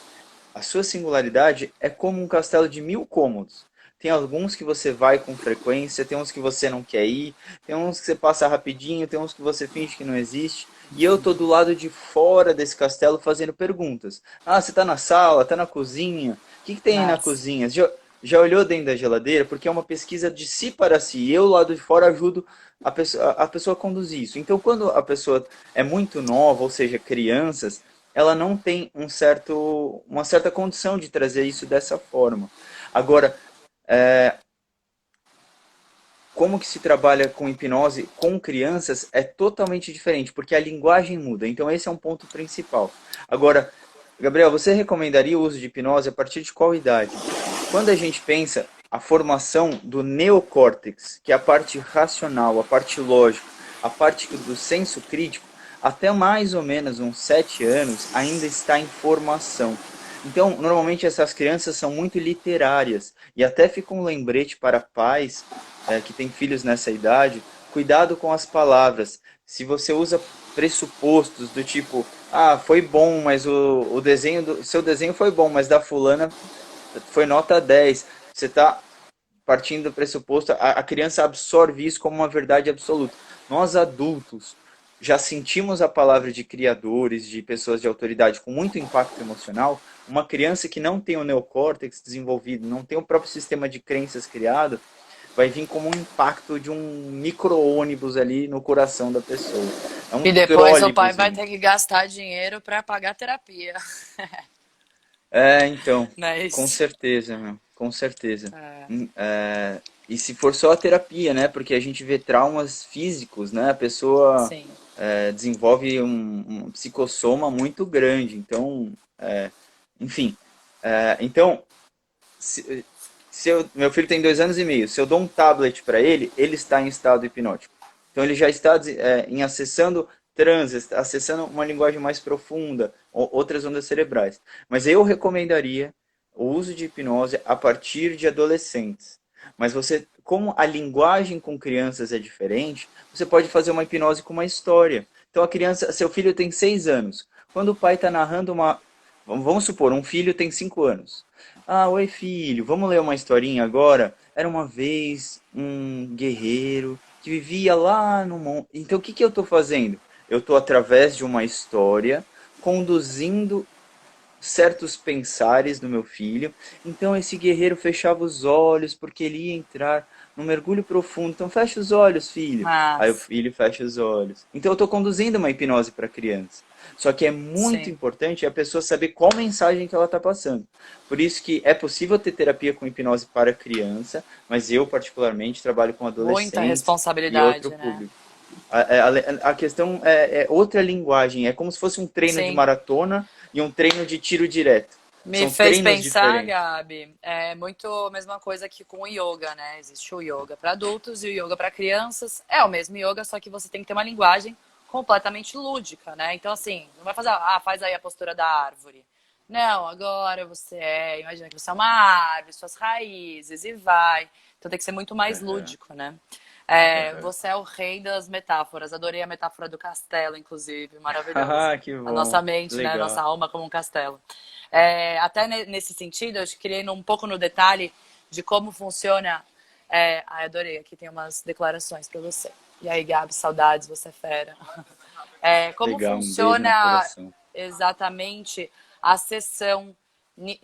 a sua singularidade é como um castelo de 1000 cômodos. Tem alguns que você vai com frequência, tem uns que você não quer ir, tem uns que você passa rapidinho, tem uns que você finge que não existe. E eu tô do lado de fora desse castelo fazendo perguntas. Ah, você tá na sala, tá na cozinha? O que tem aí na Nossa. cozinha? Já olhou dentro da geladeira? Porque é uma pesquisa de si para si. Eu, lá de fora, ajudo a pessoa a conduzir isso. Então, quando a pessoa é muito nova, ou seja, crianças, ela não tem uma certa condição de trazer isso dessa forma. Agora, como que se trabalha com hipnose com crianças é totalmente diferente, porque a linguagem muda. Então esse é um ponto principal. Agora, Gabriel, você recomendaria o uso de hipnose a partir de qual idade? Quando a gente pensa a formação do neocórtex, que é a parte racional, a parte lógica, a parte do senso crítico, até mais ou menos uns 7 anos ainda está em formação. Então, normalmente essas crianças são muito literárias e até fica um lembrete para pais que têm filhos nessa idade, cuidado com as palavras. Se você usa pressupostos do tipo, ah, foi bom, mas o desenho seu desenho foi bom, mas da fulana foi nota 10. Você está partindo do pressuposto, a criança absorve isso como uma verdade absoluta. Nós adultos já sentimos a palavra de criadores, de pessoas de autoridade com muito impacto emocional. Uma criança que não tem o neocórtex desenvolvido, não tem o próprio sistema de crenças criado, vai vir como um impacto de um micro-ônibus ali no coração da pessoa. É um E depois o pai trólebus. vai ter que gastar dinheiro para pagar terapia, Então, não é com isso? certeza, meu, com certeza. É, E se for só a terapia, né? Porque a gente vê traumas físicos, né? A pessoa sim. desenvolve um psicossoma muito grande. Então, enfim. Então, meu filho tem 2 anos e meio. Se eu dou um tablet para ele, ele está em estado hipnótico. Então ele já está em acessando transes, acessando uma linguagem mais profunda, outras ondas cerebrais. Mas eu recomendaria o uso de hipnose a partir de adolescentes. Mas você, como a linguagem com crianças é diferente, você pode fazer uma hipnose com uma história. Então a criança, seu filho tem 6 anos. Quando o pai está narrando vamos supor, um filho tem 5 anos. Ah, oi filho, vamos ler uma historinha agora? Era uma vez um guerreiro que vivia lá no monte. Então o que que eu estou fazendo? eu estou através de uma história conduzindo certos pensares do meu filho. Então esse guerreiro fechava os olhos porque ele ia entrar num mergulho profundo. Então fecha os olhos, filho. Aí o Mas, filho fecha os olhos. Então eu estou conduzindo uma hipnose para a criança. Só que é muito sim. importante a pessoa saber qual mensagem que ela está passando. Por isso que é possível ter terapia com hipnose para criança, mas eu particularmente trabalho com Muita adolescentes e outro responsabilidade, né? público. A questão é outra linguagem, é como se fosse um treino de Sim. maratona e um treino de tiro direto. Me São fez treinos pensar, diferentes. Gabi, é muito a mesma coisa que com o yoga, né? Existe o yoga para adultos e o yoga para crianças. É o mesmo yoga, só que você tem que ter uma linguagem completamente lúdica, né? Então, assim, não vai fazer, faz aí a postura da árvore. Não, agora imagina que você é uma árvore, suas raízes, e vai. Então tem que ser muito mais Aham, lúdico, né? É, aham. você é o rei das metáforas. Adorei a metáfora do castelo, inclusive. Ah, Maravilhosa. que A nossa bom, que mente, né? A nossa legal. alma como um castelo. É, até nesse sentido, eu queria ir um pouco no detalhe de como funciona. Adorei, aqui tem umas declarações para você. E aí, Gabi, saudades, você é fera. É, como Legal, um beijo no funciona coração. exatamente a sessão.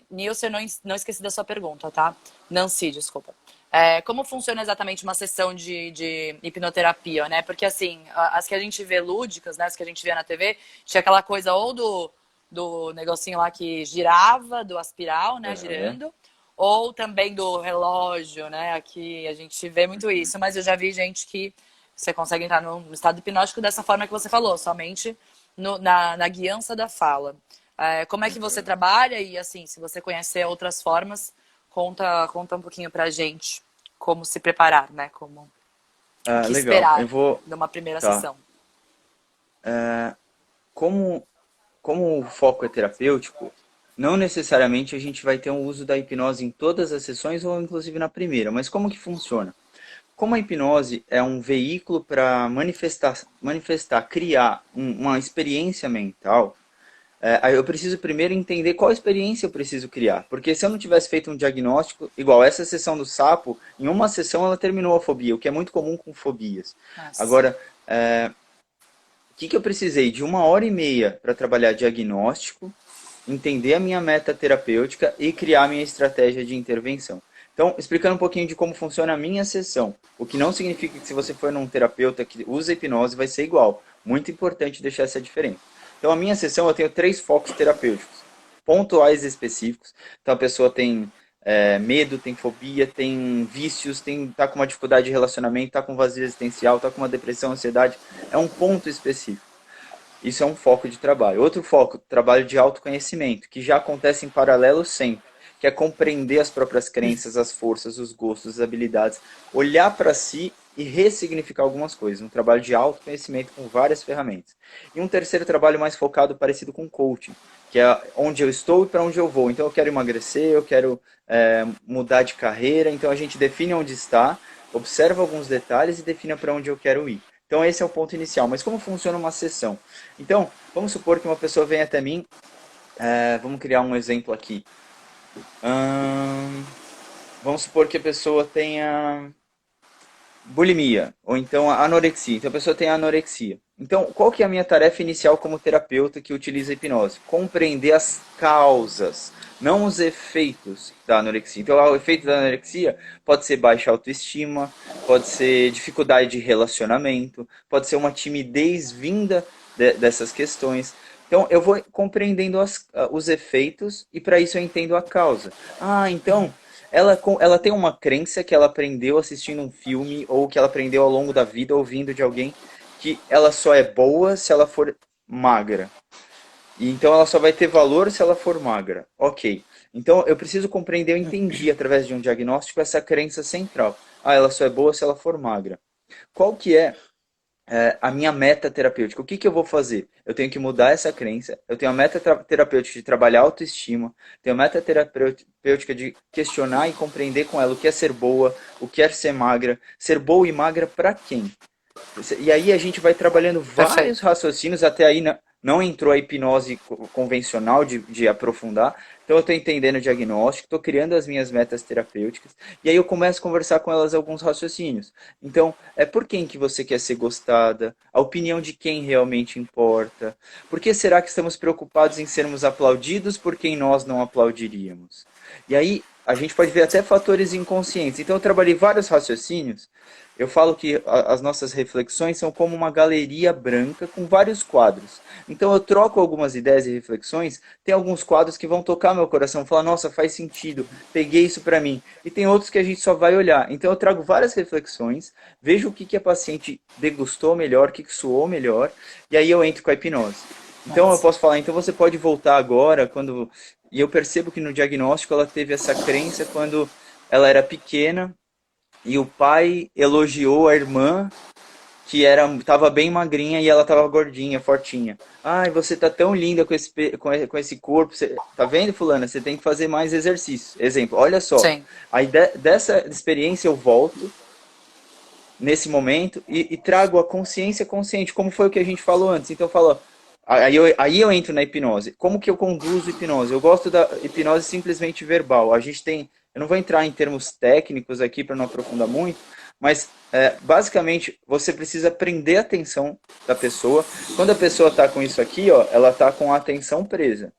Nilson, eu não esqueci da sua pergunta, tá? Nancy, desculpa. É, como funciona exatamente uma sessão de hipnoterapia, né? Porque, assim, as que a gente vê lúdicas, né? As que a gente vê na TV, tinha aquela coisa ou do negocinho lá que girava, do aspiral, né? Aham, Girando, ou também do relógio, né? Aqui a gente vê muito uhum, isso, mas eu já vi gente que você consegue entrar no estado hipnótico dessa forma que você falou, somente na guiança da fala. É, como é que você aham. trabalha e, assim, se você conhecer outras formas, conta um pouquinho pra gente como se preparar, né? O Ah, que legal. Eu esperar vou. numa primeira Tá. sessão. Como, como o foco é terapêutico, não necessariamente a gente vai ter um uso da hipnose em todas as sessões ou inclusive na primeira, mas como que funciona? Como a hipnose é um veículo para criar uma experiência mental, aí eu preciso primeiro entender qual experiência eu preciso criar. Porque se eu não tivesse feito um diagnóstico, igual essa sessão do sapo, em uma sessão ela terminou a fobia, o que é muito comum com fobias. Nossa. Agora, o que eu precisei? De 1 hora e meia para trabalhar diagnóstico, entender a minha meta terapêutica e criar a minha estratégia de intervenção. Então, explicando um pouquinho de como funciona a minha sessão. O que não significa que se você for num terapeuta que usa hipnose vai ser igual. Muito importante deixar essa diferença. Então, a minha sessão eu tenho 3 focos terapêuticos, pontuais e específicos. Então, a pessoa tem medo, tem fobia, tem vícios, tá com uma dificuldade de relacionamento, tá com vazio existencial, tá com uma depressão, ansiedade. É um ponto específico. Isso é um foco de trabalho. Outro foco, trabalho de autoconhecimento, que já acontece em paralelo sempre, que é compreender as próprias crenças, as forças, os gostos, as habilidades, olhar para si e ressignificar algumas coisas. Um trabalho de autoconhecimento com várias ferramentas. E um terceiro trabalho mais focado, parecido com coaching, que é onde eu estou e para onde eu vou. Então eu quero emagrecer, eu quero mudar de carreira, então a gente define onde está, observa alguns detalhes e define para onde eu quero ir. Então esse é o ponto inicial. Mas como funciona uma sessão? Então, vamos supor que uma pessoa vem até mim, vamos criar um exemplo aqui. Hum, Vamos supor que a pessoa tenha bulimia, ou então anorexia. Então a pessoa tem anorexia. Então, qual que é a minha tarefa inicial como terapeuta que utiliza a hipnose? Compreender as causas, não os efeitos da anorexia. Então, o efeito da anorexia pode ser baixa autoestima, pode ser dificuldade de relacionamento, pode ser uma timidez vinda dessas questões. Então, eu vou compreendendo os efeitos e para isso eu entendo a causa. Ah, então ela tem uma crença que ela aprendeu assistindo um filme ou que ela aprendeu ao longo da vida ouvindo de alguém que ela só é boa se ela for magra. E então ela só vai ter valor se ela for magra. Ok. Então eu preciso compreender, eu entendi através de um diagnóstico essa crença central. Ah, ela só é boa se ela for magra. Qual que é a minha meta terapêutica? O que, que eu vou fazer? Eu tenho que mudar essa crença. Eu tenho a meta terapêutica de trabalhar a autoestima. Tenho a meta terapêutica de questionar e compreender com ela o que é ser boa, o que é ser magra. Ser boa e magra para quem? E aí a gente vai trabalhando vários Perfeito. raciocínios, até aí não entrou a hipnose convencional de aprofundar. Então eu estou entendendo o diagnóstico, estou criando as minhas metas terapêuticas, e aí eu começo a conversar com elas alguns raciocínios. Então, é por quem que você quer ser gostada? A opinião de quem realmente importa? Por que será que estamos preocupados em sermos aplaudidos por quem nós não aplaudiríamos? E aí a gente pode ver até fatores inconscientes. Então eu trabalhei vários raciocínios. Eu falo que as nossas reflexões são como uma galeria branca com vários quadros. Então eu troco algumas ideias e reflexões, tem alguns quadros que vão tocar meu coração, falar, nossa, faz sentido, peguei isso para mim. E tem outros que a gente só vai olhar. Então eu trago várias reflexões, vejo o que a paciente degustou melhor, o que soou melhor, e aí eu entro com a hipnose. Então eu Nossa. posso falar, então você pode voltar agora, quando... E eu percebo que no diagnóstico ela teve essa crença quando ela era pequena e o pai elogiou a irmã que tava bem magrinha e ela tava gordinha, fortinha. Ai, você tá tão linda com esse corpo. Tá vendo, fulana? Você tem que fazer mais exercícios. Exemplo, olha só. Sim. Aí dessa experiência eu volto nesse momento e trago a consciência consciente, como foi o que a gente falou antes. Então eu falo, aí eu entro na hipnose. Como que eu conduzo hipnose? Eu gosto da hipnose simplesmente verbal. A gente tem, eu não vou entrar em termos técnicos aqui para não aprofundar muito, mas basicamente você precisa prender a atenção da pessoa. Quando a pessoa está com isso aqui, ó, ela está com a atenção presa.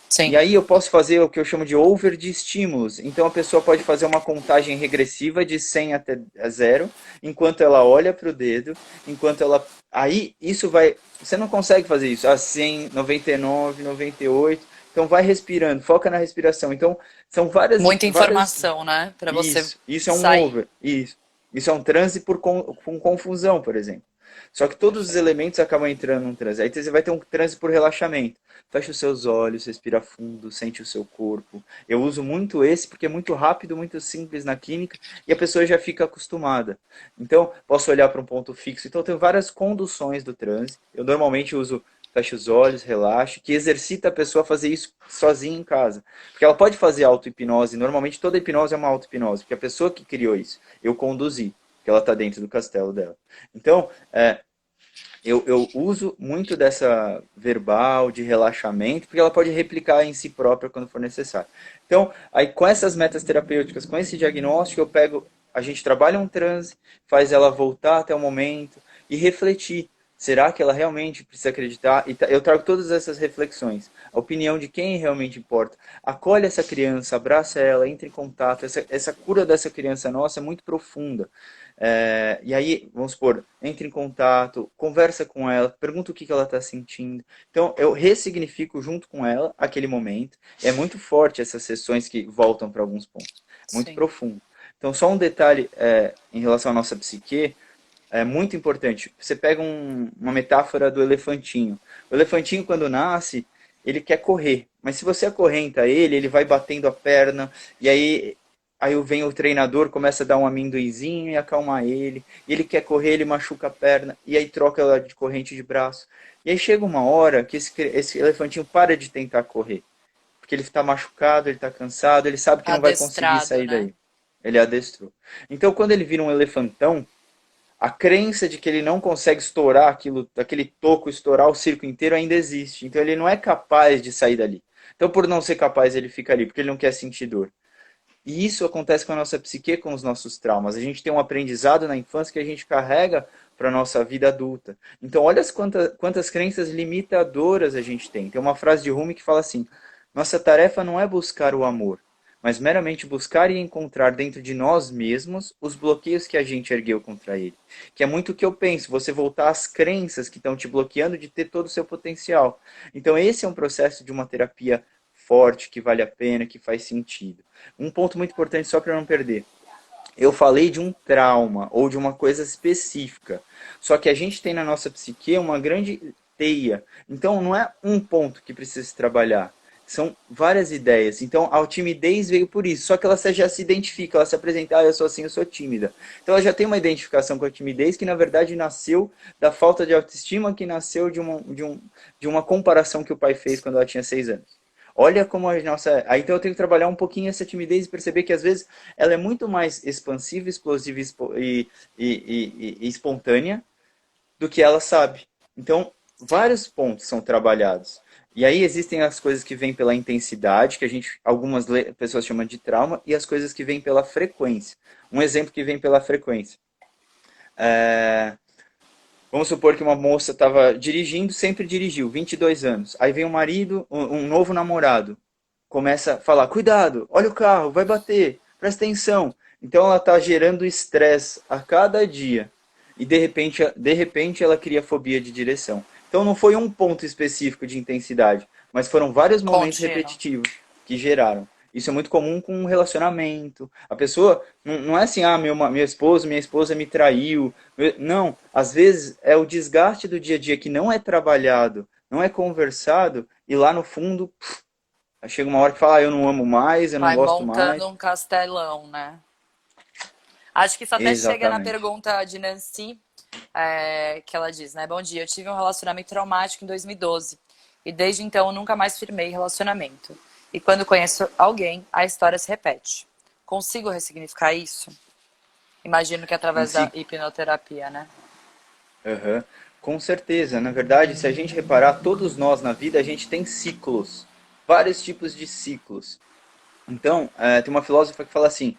E Sim. aí eu posso fazer o que eu chamo de over de estímulos. Então a pessoa pode fazer uma contagem regressiva de 100 até 0, enquanto ela olha para o dedo, enquanto ela... Aí isso vai... Você não consegue fazer isso. A 100, 99, 98. Então vai respirando, foca na respiração. Então são Muita várias... informação, né? Para você Isso é um sair. over. Isso é um transe com confusão, por exemplo. Só que todos os Perfeito. elementos acabam entrando num transe. Aí você vai ter um transe por relaxamento. Fecha os seus olhos, respira fundo, sente o seu corpo. Eu uso muito esse porque é muito rápido, muito simples na clínica e a pessoa já fica acostumada. Então, posso olhar para um ponto fixo. Então, eu tenho várias conduções do transe. Eu normalmente uso fecha os olhos, relaxa, que exercita a pessoa a fazer isso sozinha em casa. Porque ela pode fazer auto-hipnose. Normalmente, toda hipnose é uma auto-hipnose, porque a pessoa que criou isso, eu conduzi, que ela está dentro do castelo dela. Então, eu uso muito dessa verbal, de relaxamento, porque ela pode replicar em si própria quando for necessário. Então, aí com essas metas terapêuticas, com esse diagnóstico, eu pego, a gente trabalha um transe, faz ela voltar até o momento e refletir. Será que ela realmente precisa acreditar? E eu trago todas essas reflexões. A opinião de quem realmente importa. Acolhe essa criança, abraça ela, entre em contato. Essa cura dessa criança nossa é muito profunda. E aí, vamos supor, entre em contato, conversa com ela, pergunta o que ela está sentindo. Então, eu ressignifico junto com ela aquele momento. É muito forte essas sessões que voltam para alguns pontos. Muito Sim. profundo. Então, só um detalhe em relação à nossa psique, é muito importante. Você pega uma metáfora do elefantinho. O elefantinho, quando nasce, ele quer correr. Mas se você acorrenta ele, ele vai batendo a perna, e aí vem o treinador, começa a dar um amendoinzinho e acalmar ele. E ele quer correr, ele machuca a perna, e aí troca ela de corrente de braço. E aí chega uma hora que esse elefantinho para de tentar correr. Porque ele está machucado, ele está cansado, ele sabe que não vai conseguir Adestrado, sair né? daí. Ele adestrou. Então, quando ele vira um elefantão, a crença de que ele não consegue estourar aquilo, aquele toco, estourar o circo inteiro ainda existe. Então ele não é capaz de sair dali. Então por não ser capaz ele fica ali, porque ele não quer sentir dor. E isso acontece com a nossa psique, com os nossos traumas. A gente tem um aprendizado na infância que a gente carrega para a nossa vida adulta. Então olha quantas crenças limitadoras a gente tem. Tem uma frase de Rumi que fala assim, nossa tarefa não é buscar o amor, mas meramente buscar e encontrar dentro de nós mesmos os bloqueios que a gente ergueu contra ele. Que é muito o que eu penso, você voltar às crenças que estão te bloqueando de ter todo o seu potencial. Então esse é um processo de uma terapia forte, que vale a pena, que faz sentido. Um ponto muito importante, só para não perder. Eu falei de um trauma ou de uma coisa específica. Só que a gente tem na nossa psique uma grande teia. Então não é um ponto que precisa se trabalhar. São várias ideias. Então a timidez veio por isso. Só que ela já se identifica, ela se apresenta, eu sou assim, eu sou tímida. Então ela já tem uma identificação com a timidez que na verdade nasceu da falta de autoestima, que nasceu de uma comparação que o pai fez quando ela tinha 6 anos. Olha como a nossa... Aí então eu tenho que trabalhar um pouquinho essa timidez e perceber que às vezes ela é muito mais expansiva, explosiva e espontânea do que ela sabe. Então, Sim. vários pontos são trabalhados. E aí existem as coisas que vêm pela intensidade, que a gente, algumas pessoas chamam de trauma, e as coisas que vêm pela frequência. Um exemplo que vem pela frequência. É, vamos supor que uma moça estava dirigindo, sempre dirigiu, 22 anos. Aí vem um marido, um novo namorado, começa a falar, cuidado, olha o carro, vai bater, presta atenção. Então ela está gerando estresse a cada dia. E de repente ela cria fobia de direção. Então não foi um ponto específico de intensidade, mas foram vários momentos Contínuo. repetitivos que geraram. Isso é muito comum com um relacionamento. A pessoa não é assim, ah, minha esposa me traiu. Não, às vezes é o desgaste do dia a dia que não é trabalhado, não é conversado, e lá no fundo, chega uma hora que fala, ah, eu não amo mais, eu não Vai gosto montando mais. um castelão, né? Acho que isso até chega na Exatamente. pergunta de Nancy, que ela diz, né? Bom dia, eu tive um relacionamento traumático em 2012 e desde então eu nunca mais firmei relacionamento. E quando conheço alguém, a história se repete. Consigo ressignificar isso? Imagino que através da Nancy, hipnoterapia, né? aham. Com certeza. Na verdade, se a gente reparar, todos nós na vida, a gente tem ciclos. Vários tipos de ciclos. Então, tem uma filósofa que fala assim,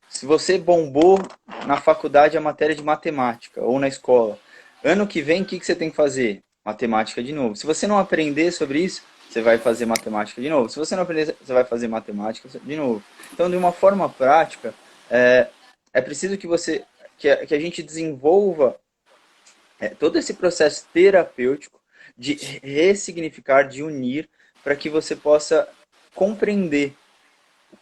se você bombou na faculdade a matéria de matemática, ou na escola, ano que vem, o que você tem que fazer? Matemática de novo. Se você não aprender sobre isso, você vai fazer matemática de novo. Se você não aprender, você vai fazer matemática de novo. Então, de uma forma prática, é, é preciso que a gente desenvolva todo esse processo terapêutico de ressignificar, de unir, para que você possa compreender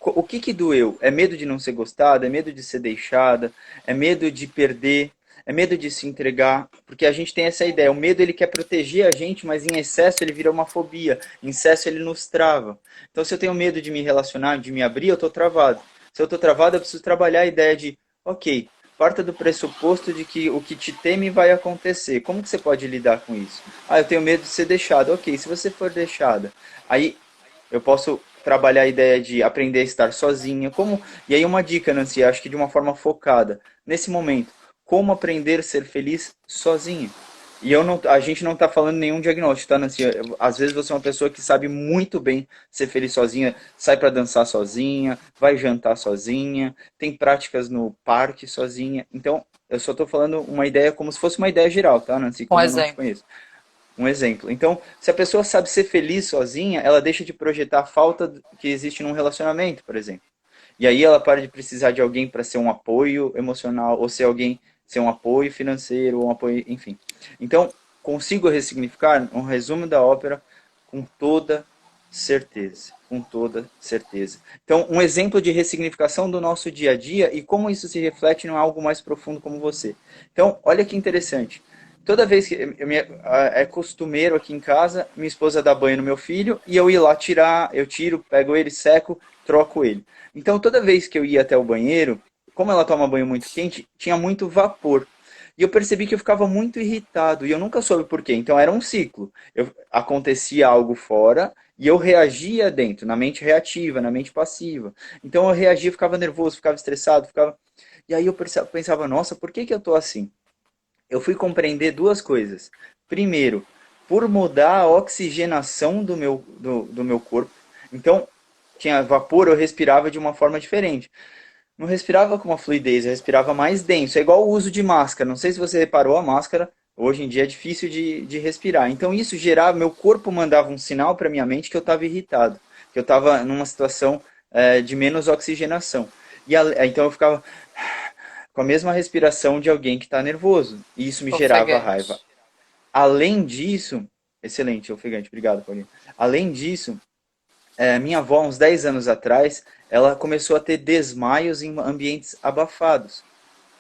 o que que doeu. É medo de não ser gostada, é medo de ser deixada, é medo de perder, é medo de se entregar, porque a gente tem essa ideia, o medo ele quer proteger a gente, mas em excesso ele vira uma fobia, em excesso ele nos trava. Então se eu tenho medo de me relacionar, de me abrir, eu estou travado. Se eu estou travado, eu preciso trabalhar a ideia de, ok, parta do pressuposto de que o que te teme vai acontecer. Como que você pode lidar com isso? Ah, eu tenho medo de ser deixado. Ok, se você for deixada, aí eu posso trabalhar a ideia de aprender a estar sozinha. E aí uma dica, Nancy, acho que de uma forma focada. Nesse momento, como aprender a ser feliz sozinha? E a gente não está falando nenhum diagnóstico, tá, Nancy? Às vezes você é uma pessoa que sabe muito bem ser feliz sozinha, sai para dançar sozinha, vai jantar sozinha, tem práticas no parque sozinha. Então, eu só estou falando uma ideia como se fosse uma ideia geral, tá, Nancy? Um Como eu não te exemplo. conheço. Um exemplo. Então, se a pessoa sabe ser feliz sozinha, ela deixa de projetar a falta que existe num relacionamento, por exemplo. E aí ela para de precisar de alguém para ser um apoio emocional, ou ser um apoio financeiro, ou um apoio, enfim. Então, consigo ressignificar um resumo da ópera com toda certeza. Com toda certeza. Então, um exemplo de ressignificação do nosso dia a dia e como isso se reflete em algo mais profundo como você. Então, olha que interessante. Toda vez que é costumeiro aqui em casa, minha esposa dá banho no meu filho e eu ir lá tirar, eu tiro, pego ele, seco, troco ele. Então toda vez que eu ia até o banheiro, como ela toma banho muito quente, tinha muito vapor. E eu percebi que eu ficava muito irritado e eu nunca soube por quê. Então era um ciclo. Acontecia algo fora e eu reagia dentro, na mente reativa, na mente passiva. Então eu reagia, ficava nervoso, ficava estressado, ficava. E aí eu pensava, nossa, por que que eu tô assim? Eu fui compreender duas coisas. Primeiro, por mudar a oxigenação do meu corpo. Então, tinha vapor, eu respirava de uma forma diferente. Não respirava com uma fluidez, eu respirava mais denso. É igual o uso de máscara. Não sei se você reparou, a máscara hoje em dia é difícil de respirar. Então isso gerava, meu corpo mandava um sinal para minha mente que eu estava irritado, que eu estava numa situação de menos oxigenação. Então eu ficava com a mesma respiração de alguém que está nervoso. E isso me gerava raiva. Ofegante. Além disso, excelente, ofegante, obrigado, Paulinho. Além disso, minha avó, uns 10 anos atrás, ela começou a ter desmaios em ambientes abafados.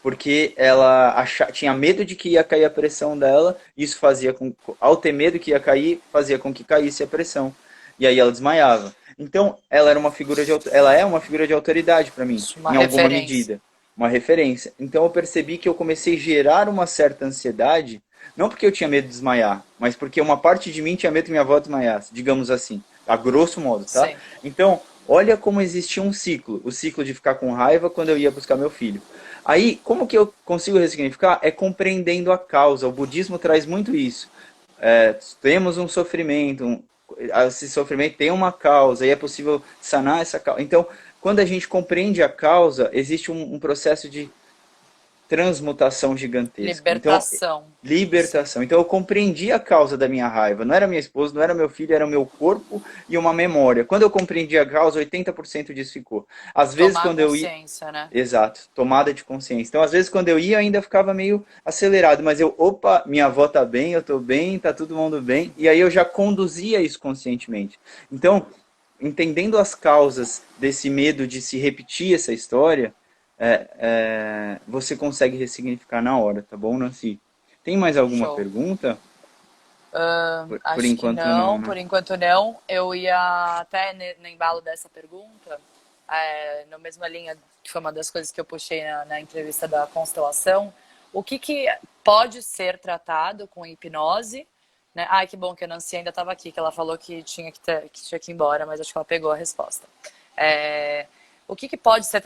Porque ela tinha medo de que ia cair a pressão dela, isso fazia ao ter medo que ia cair, fazia com que caísse a pressão. E aí ela desmaiava. Então, ela é uma figura de autoridade para mim, Uma em alguma referência. medida, uma referência. Então eu percebi que eu comecei a gerar uma certa ansiedade, não porque eu tinha medo de desmaiar, mas porque uma parte de mim tinha medo que minha avó desmaiasse, digamos assim, a grosso modo, tá? Sim. Então, olha como existia um ciclo, o ciclo de ficar com raiva quando eu ia buscar meu filho. Aí, como que eu consigo ressignificar? É compreendendo a causa. O budismo traz muito isso. Temos um sofrimento, esse sofrimento tem uma causa e é possível sanar essa causa. Então, quando a gente compreende a causa, existe um processo de transmutação gigantesco. Então, Libertação. Isso. libertação. Então, eu compreendi a causa da minha raiva. Não era minha esposa, não era meu filho, era o meu corpo e uma memória. Quando eu compreendi a causa, 80% disso ficou. Às vezes, Tomar quando eu ia. consciência, né? Exato, tomada de consciência. Então, às vezes, quando eu ia, eu ainda ficava meio acelerado, mas eu, opa, minha avó tá bem, eu tô bem, tá todo mundo bem, e aí eu já conduzia isso conscientemente. Então, entendendo as causas desse medo de se repetir essa história, você consegue ressignificar na hora, tá bom, Nancy? Tem mais alguma Show. pergunta? Por Acho que enquanto não, não, né? por enquanto não. Eu ia até no embalo dessa pergunta, na mesma linha, que foi uma das coisas que eu puxei na entrevista da constelação, o que pode ser tratado com hipnose, né? Ai, que bom que a Nancy ainda estava aqui, que ela falou que que tinha que ir embora, mas acho que ela pegou a resposta. É, o que pode ser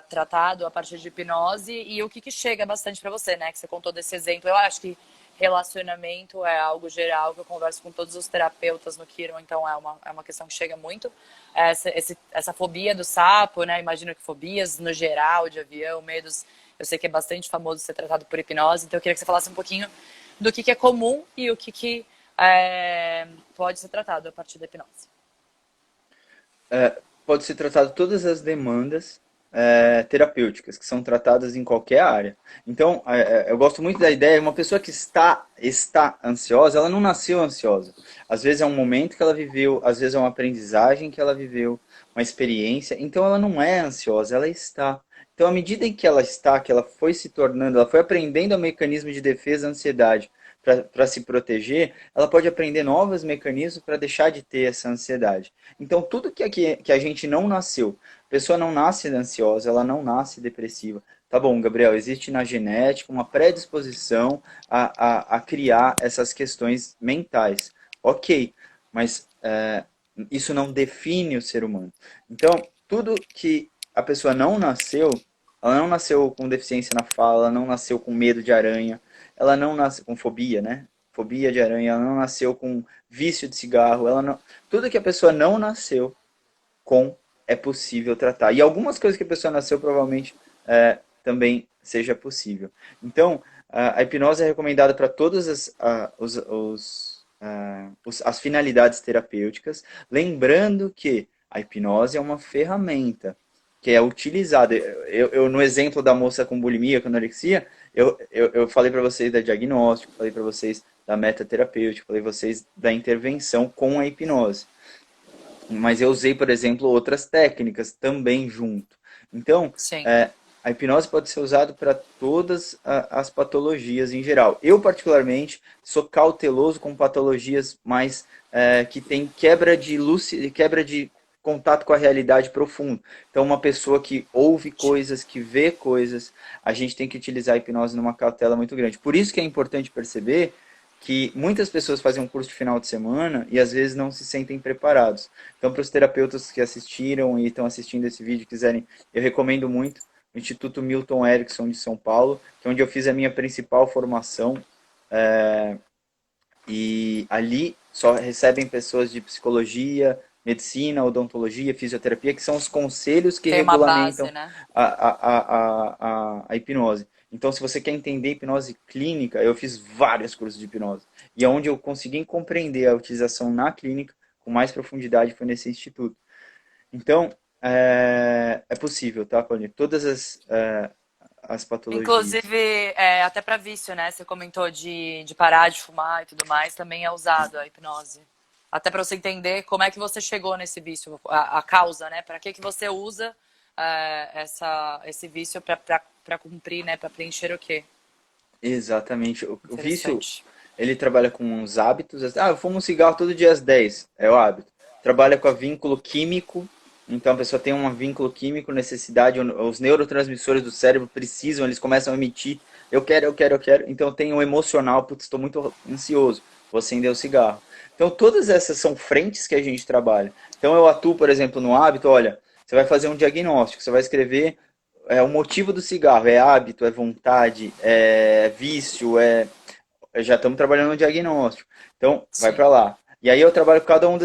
tratado a partir de hipnose e o que chega bastante para você, né? Que você contou desse exemplo. Eu acho que relacionamento é algo geral que eu converso com todos os terapeutas no Kiron, então é uma questão que chega muito. Essa fobia do sapo, né? Imagino que fobias no geral, de avião, medos, eu sei que é bastante famoso ser tratado por hipnose, então eu queria que você falasse um pouquinho do que é comum e o que pode ser tratado a partir da hipnose. Pode ser tratado todas as demandas terapêuticas que são tratadas em qualquer área. Então, eu gosto muito da ideia, uma pessoa que está ansiosa, ela não nasceu ansiosa. Às vezes é um momento que ela viveu, às vezes é uma aprendizagem que ela viveu, uma experiência. Então, ela não é ansiosa, ela está. Então, à medida em que ela está, que ela foi se tornando, ela foi aprendendo o mecanismo de defesa da ansiedade para se proteger, ela pode aprender novos mecanismos para deixar de ter essa ansiedade. Então, tudo que a gente não nasceu, a pessoa não nasce ansiosa, ela não nasce depressiva. Tá bom, Gabriel, existe na genética uma predisposição a criar essas questões mentais. Ok, mas isso não define o ser humano. Então, tudo que a pessoa não nasceu, ela não nasceu com deficiência na fala, ela não nasceu com medo de aranha, ela não nasceu com fobia, né? Fobia de aranha, ela não nasceu com vício de cigarro, ela não... Tudo que a pessoa não nasceu com é possível tratar. E algumas coisas que a pessoa nasceu provavelmente também seja possível. Então, a hipnose é recomendada para todas as finalidades terapêuticas, lembrando que a hipnose é uma ferramenta que é utilizada. No exemplo da moça com bulimia, com anorexia, eu falei para vocês da diagnóstico, falei para vocês da metaterapêutica, falei para vocês da intervenção com a hipnose. Mas eu usei, por exemplo, outras técnicas também junto. Então, Sim. a hipnose pode ser usada para todas as patologias em geral. Eu, particularmente, sou cauteloso com patologias mais que tem quebra de contato com a realidade profundo. Então, uma pessoa que ouve coisas, que vê coisas, a gente tem que utilizar a hipnose numa cautela muito grande. Por isso que é importante perceber que muitas pessoas fazem um curso de final de semana e às vezes não se sentem preparados. Então, para os terapeutas que assistiram e estão assistindo esse vídeo, quiserem, eu recomendo muito o Instituto Milton Erickson de São Paulo, que é onde eu fiz a minha principal formação. E ali só recebem pessoas de psicologia, medicina, odontologia, fisioterapia, que são os conselhos que Tem uma base, regulamentam né? a hipnose. Então, se você quer entender hipnose clínica, eu fiz vários cursos de hipnose. E onde eu consegui compreender a utilização na clínica com mais profundidade foi nesse instituto. Então, é possível, tá, Paulinho? Todas as patologias. Inclusive, até para vício, né? Você comentou de parar de fumar e tudo mais, também é usado a hipnose. Até para você entender como é que você chegou nesse vício, a causa, né? Para que você usa esse vício para cumprir, né? Para preencher o quê? Exatamente. O vício, Interessante. ele trabalha com os hábitos. Ah, eu fumo um cigarro todo dia às 10. É o hábito. Trabalha com a vínculo químico. Então a pessoa tem um vínculo químico, necessidade, os neurotransmissores do cérebro precisam, eles começam a emitir, eu quero, eu quero, eu quero. Então tem o emocional, putz, estou muito ansioso, vou acender o cigarro. Então todas essas são frentes que a gente trabalha. Então eu atuo, por exemplo, no hábito, olha, você vai fazer um diagnóstico, você vai escrever o motivo do cigarro, é hábito, é vontade, é vício, já estamos trabalhando no diagnóstico. Então, vai Sim. para lá. E aí eu trabalho com cada um.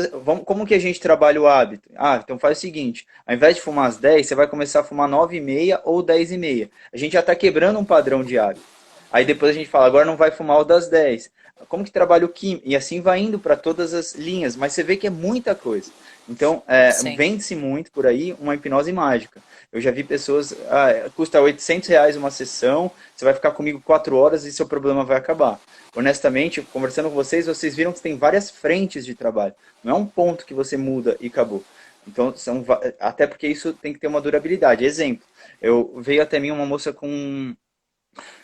Como que a gente trabalha o hábito? Ah, então faz o seguinte: ao invés de fumar às 10, você vai começar a fumar 9h30 ou 10h30. A gente já está quebrando um padrão de hábito. Aí depois a gente fala, agora não vai fumar o das 10. Como que trabalha o químico? E assim vai indo para todas as linhas, mas você vê que é muita coisa. Então, Sim. vende-se muito por aí uma hipnose mágica. Eu já vi pessoas, custa R$ 800 uma sessão, você vai ficar comigo 4 horas e seu problema vai acabar. Honestamente, conversando com vocês, vocês viram que tem várias frentes de trabalho. Não é um ponto que você muda e acabou. Então, até porque isso tem que ter uma durabilidade. Exemplo, veio até mim uma moça com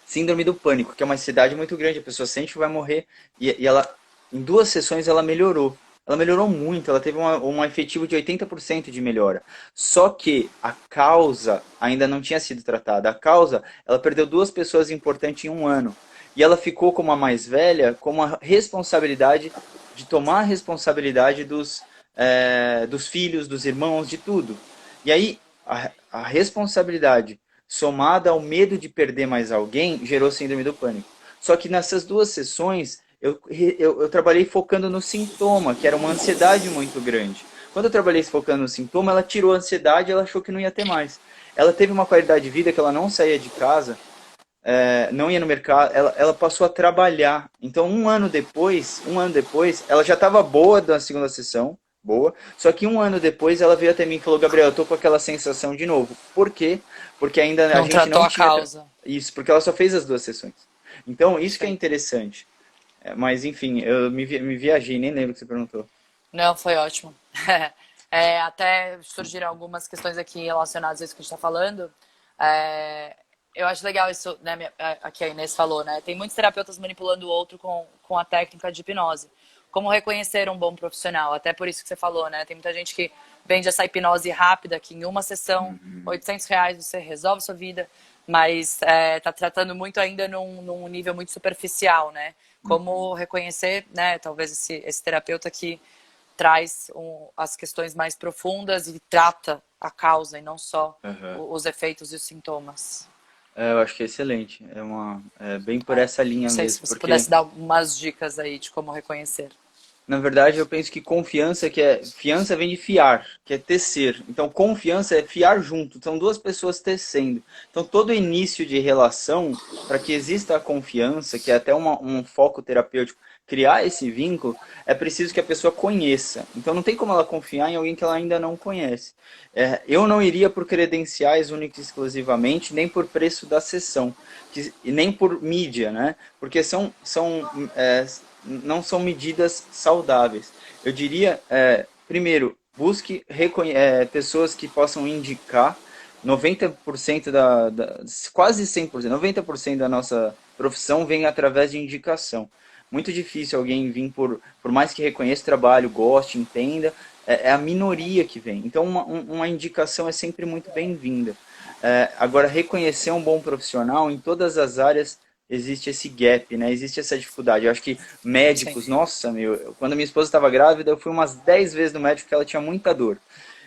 síndrome do pânico, que é uma ansiedade muito grande, a pessoa sente que vai morrer, e ela, em 2 sessões, ela melhorou. Ela melhorou muito, ela teve um efetivo de 80% de melhora. Só que a causa ainda não tinha sido tratada. A causa, ela perdeu 2 pessoas importantes em um ano. E ela ficou como a mais velha, com a responsabilidade de tomar a responsabilidade dos filhos, dos irmãos, de tudo. E aí, a responsabilidade somada ao medo de perder mais alguém, gerou síndrome do pânico. Só que nessas 2 sessões, eu trabalhei focando no sintoma, que era uma ansiedade muito grande. Quando eu trabalhei focando no sintoma, ela tirou a ansiedade e ela achou que não ia ter mais. Ela teve uma qualidade de vida que ela não saía de casa, não ia no mercado, ela passou a trabalhar. Então, um ano depois, ela já estava boa da segunda sessão, boa. Só que um ano depois ela veio até mim e falou, Gabriel, eu tô com aquela sensação de novo. Por quê? Porque ainda a Não gente tratou não a tinha causa. isso, porque ela só fez as 2 sessões. Então, isso que é Sim. interessante. Mas, enfim, eu me viajei, nem lembro o que você perguntou. Não, foi ótimo. Até surgiram algumas questões aqui relacionadas a isso que a gente está falando. É, eu acho legal isso, né, aqui a Inês falou, né? Tem muitos terapeutas manipulando o outro com a técnica de hipnose. Como reconhecer um bom profissional? Até por isso que você falou, né? Tem muita gente que vende essa hipnose rápida, que em uma sessão, R$ 800 você resolve sua vida, mas tá tratando muito ainda num nível muito superficial, né? Como reconhecer, né? Talvez esse terapeuta que traz as questões mais profundas e trata a causa e não só Uhum. os efeitos e os sintomas. Eu acho que é excelente. É bem por essa Não linha sei se mesmo, você porque pudesse dar algumas dicas aí de como reconhecer. na verdade, eu penso que fiança vem de fiar, que é tecer. Então, confiança é fiar junto. São 2 pessoas tecendo. Então, todo início de relação, para que exista a confiança, que é até um foco terapêutico, criar esse vínculo, é preciso que a pessoa conheça. Então, não tem como ela confiar em alguém que ela ainda não conhece. Eu não iria por credenciais únicos e exclusivamente, nem por preço da sessão, e nem por mídia, né? Porque não são medidas saudáveis. Eu diria, primeiro, busque pessoas que possam indicar 90% quase 100%, 90% da nossa profissão vem através de indicação. Muito difícil alguém vir por mais que reconheça o trabalho, goste, entenda, é a minoria que vem. Então, uma indicação é sempre muito bem-vinda. Agora, reconhecer um bom profissional em todas as áreas existe esse gap, né? Existe essa dificuldade. Eu acho que Sim. médicos, nossa, quando minha esposa estava grávida, eu fui umas 10 vezes no médico porque ela tinha muita dor.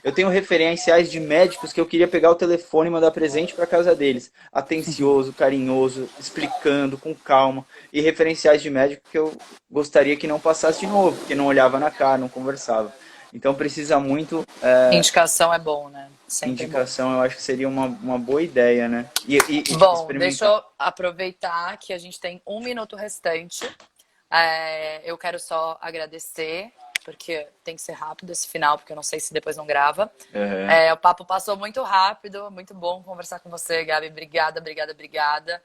Eu tenho referenciais de médicos que eu queria pegar o telefone e mandar presente para casa deles. Atencioso, carinhoso, explicando com calma. E referenciais de médico que eu gostaria que não passasse de novo, porque não olhava na cara, não conversava. Então precisa muito Indicação é bom, né? Sempre bom. indicação, eu acho que seria uma boa ideia, né? E Bom, deixa experimentar. eu aproveitar que a gente tem 1 minuto restante. Eu quero só agradecer, porque tem que ser rápido esse final, porque eu não sei se depois não grava. Uhum. O papo passou muito rápido, muito bom conversar com você, Gabi. Obrigada, obrigada, obrigada.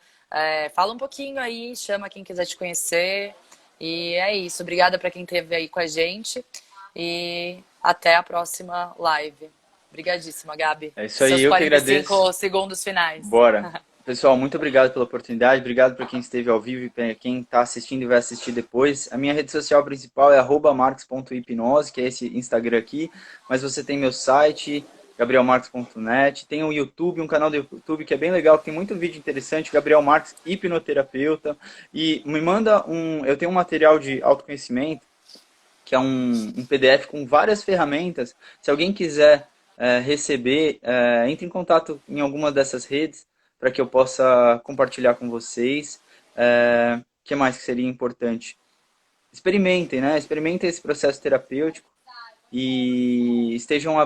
Fala um pouquinho aí, chama quem quiser te conhecer. E é isso. Obrigada para quem esteve aí com a gente. E até a próxima live. Obrigadíssima, Gabi. É isso aí, Seus eu que quarenta e agradeço. cinco segundos finais. Bora. Pessoal, muito obrigado pela oportunidade, obrigado para quem esteve ao vivo e para quem está assistindo e vai assistir depois. A minha rede social principal é @marcos.hipnose, que é esse Instagram aqui, mas você tem meu site, gabrielmarques.net, tem um YouTube, um canal do YouTube que é bem legal, que tem muito vídeo interessante, Gabriel Marques, hipnoterapeuta, e me manda eu tenho um material de autoconhecimento, que é um PDF com várias ferramentas. Se alguém quiser receber, entre em contato em alguma dessas redes para que eu possa compartilhar com vocês. O que mais que seria importante? experimentem, né? Experimentem esse processo terapêutico e estejam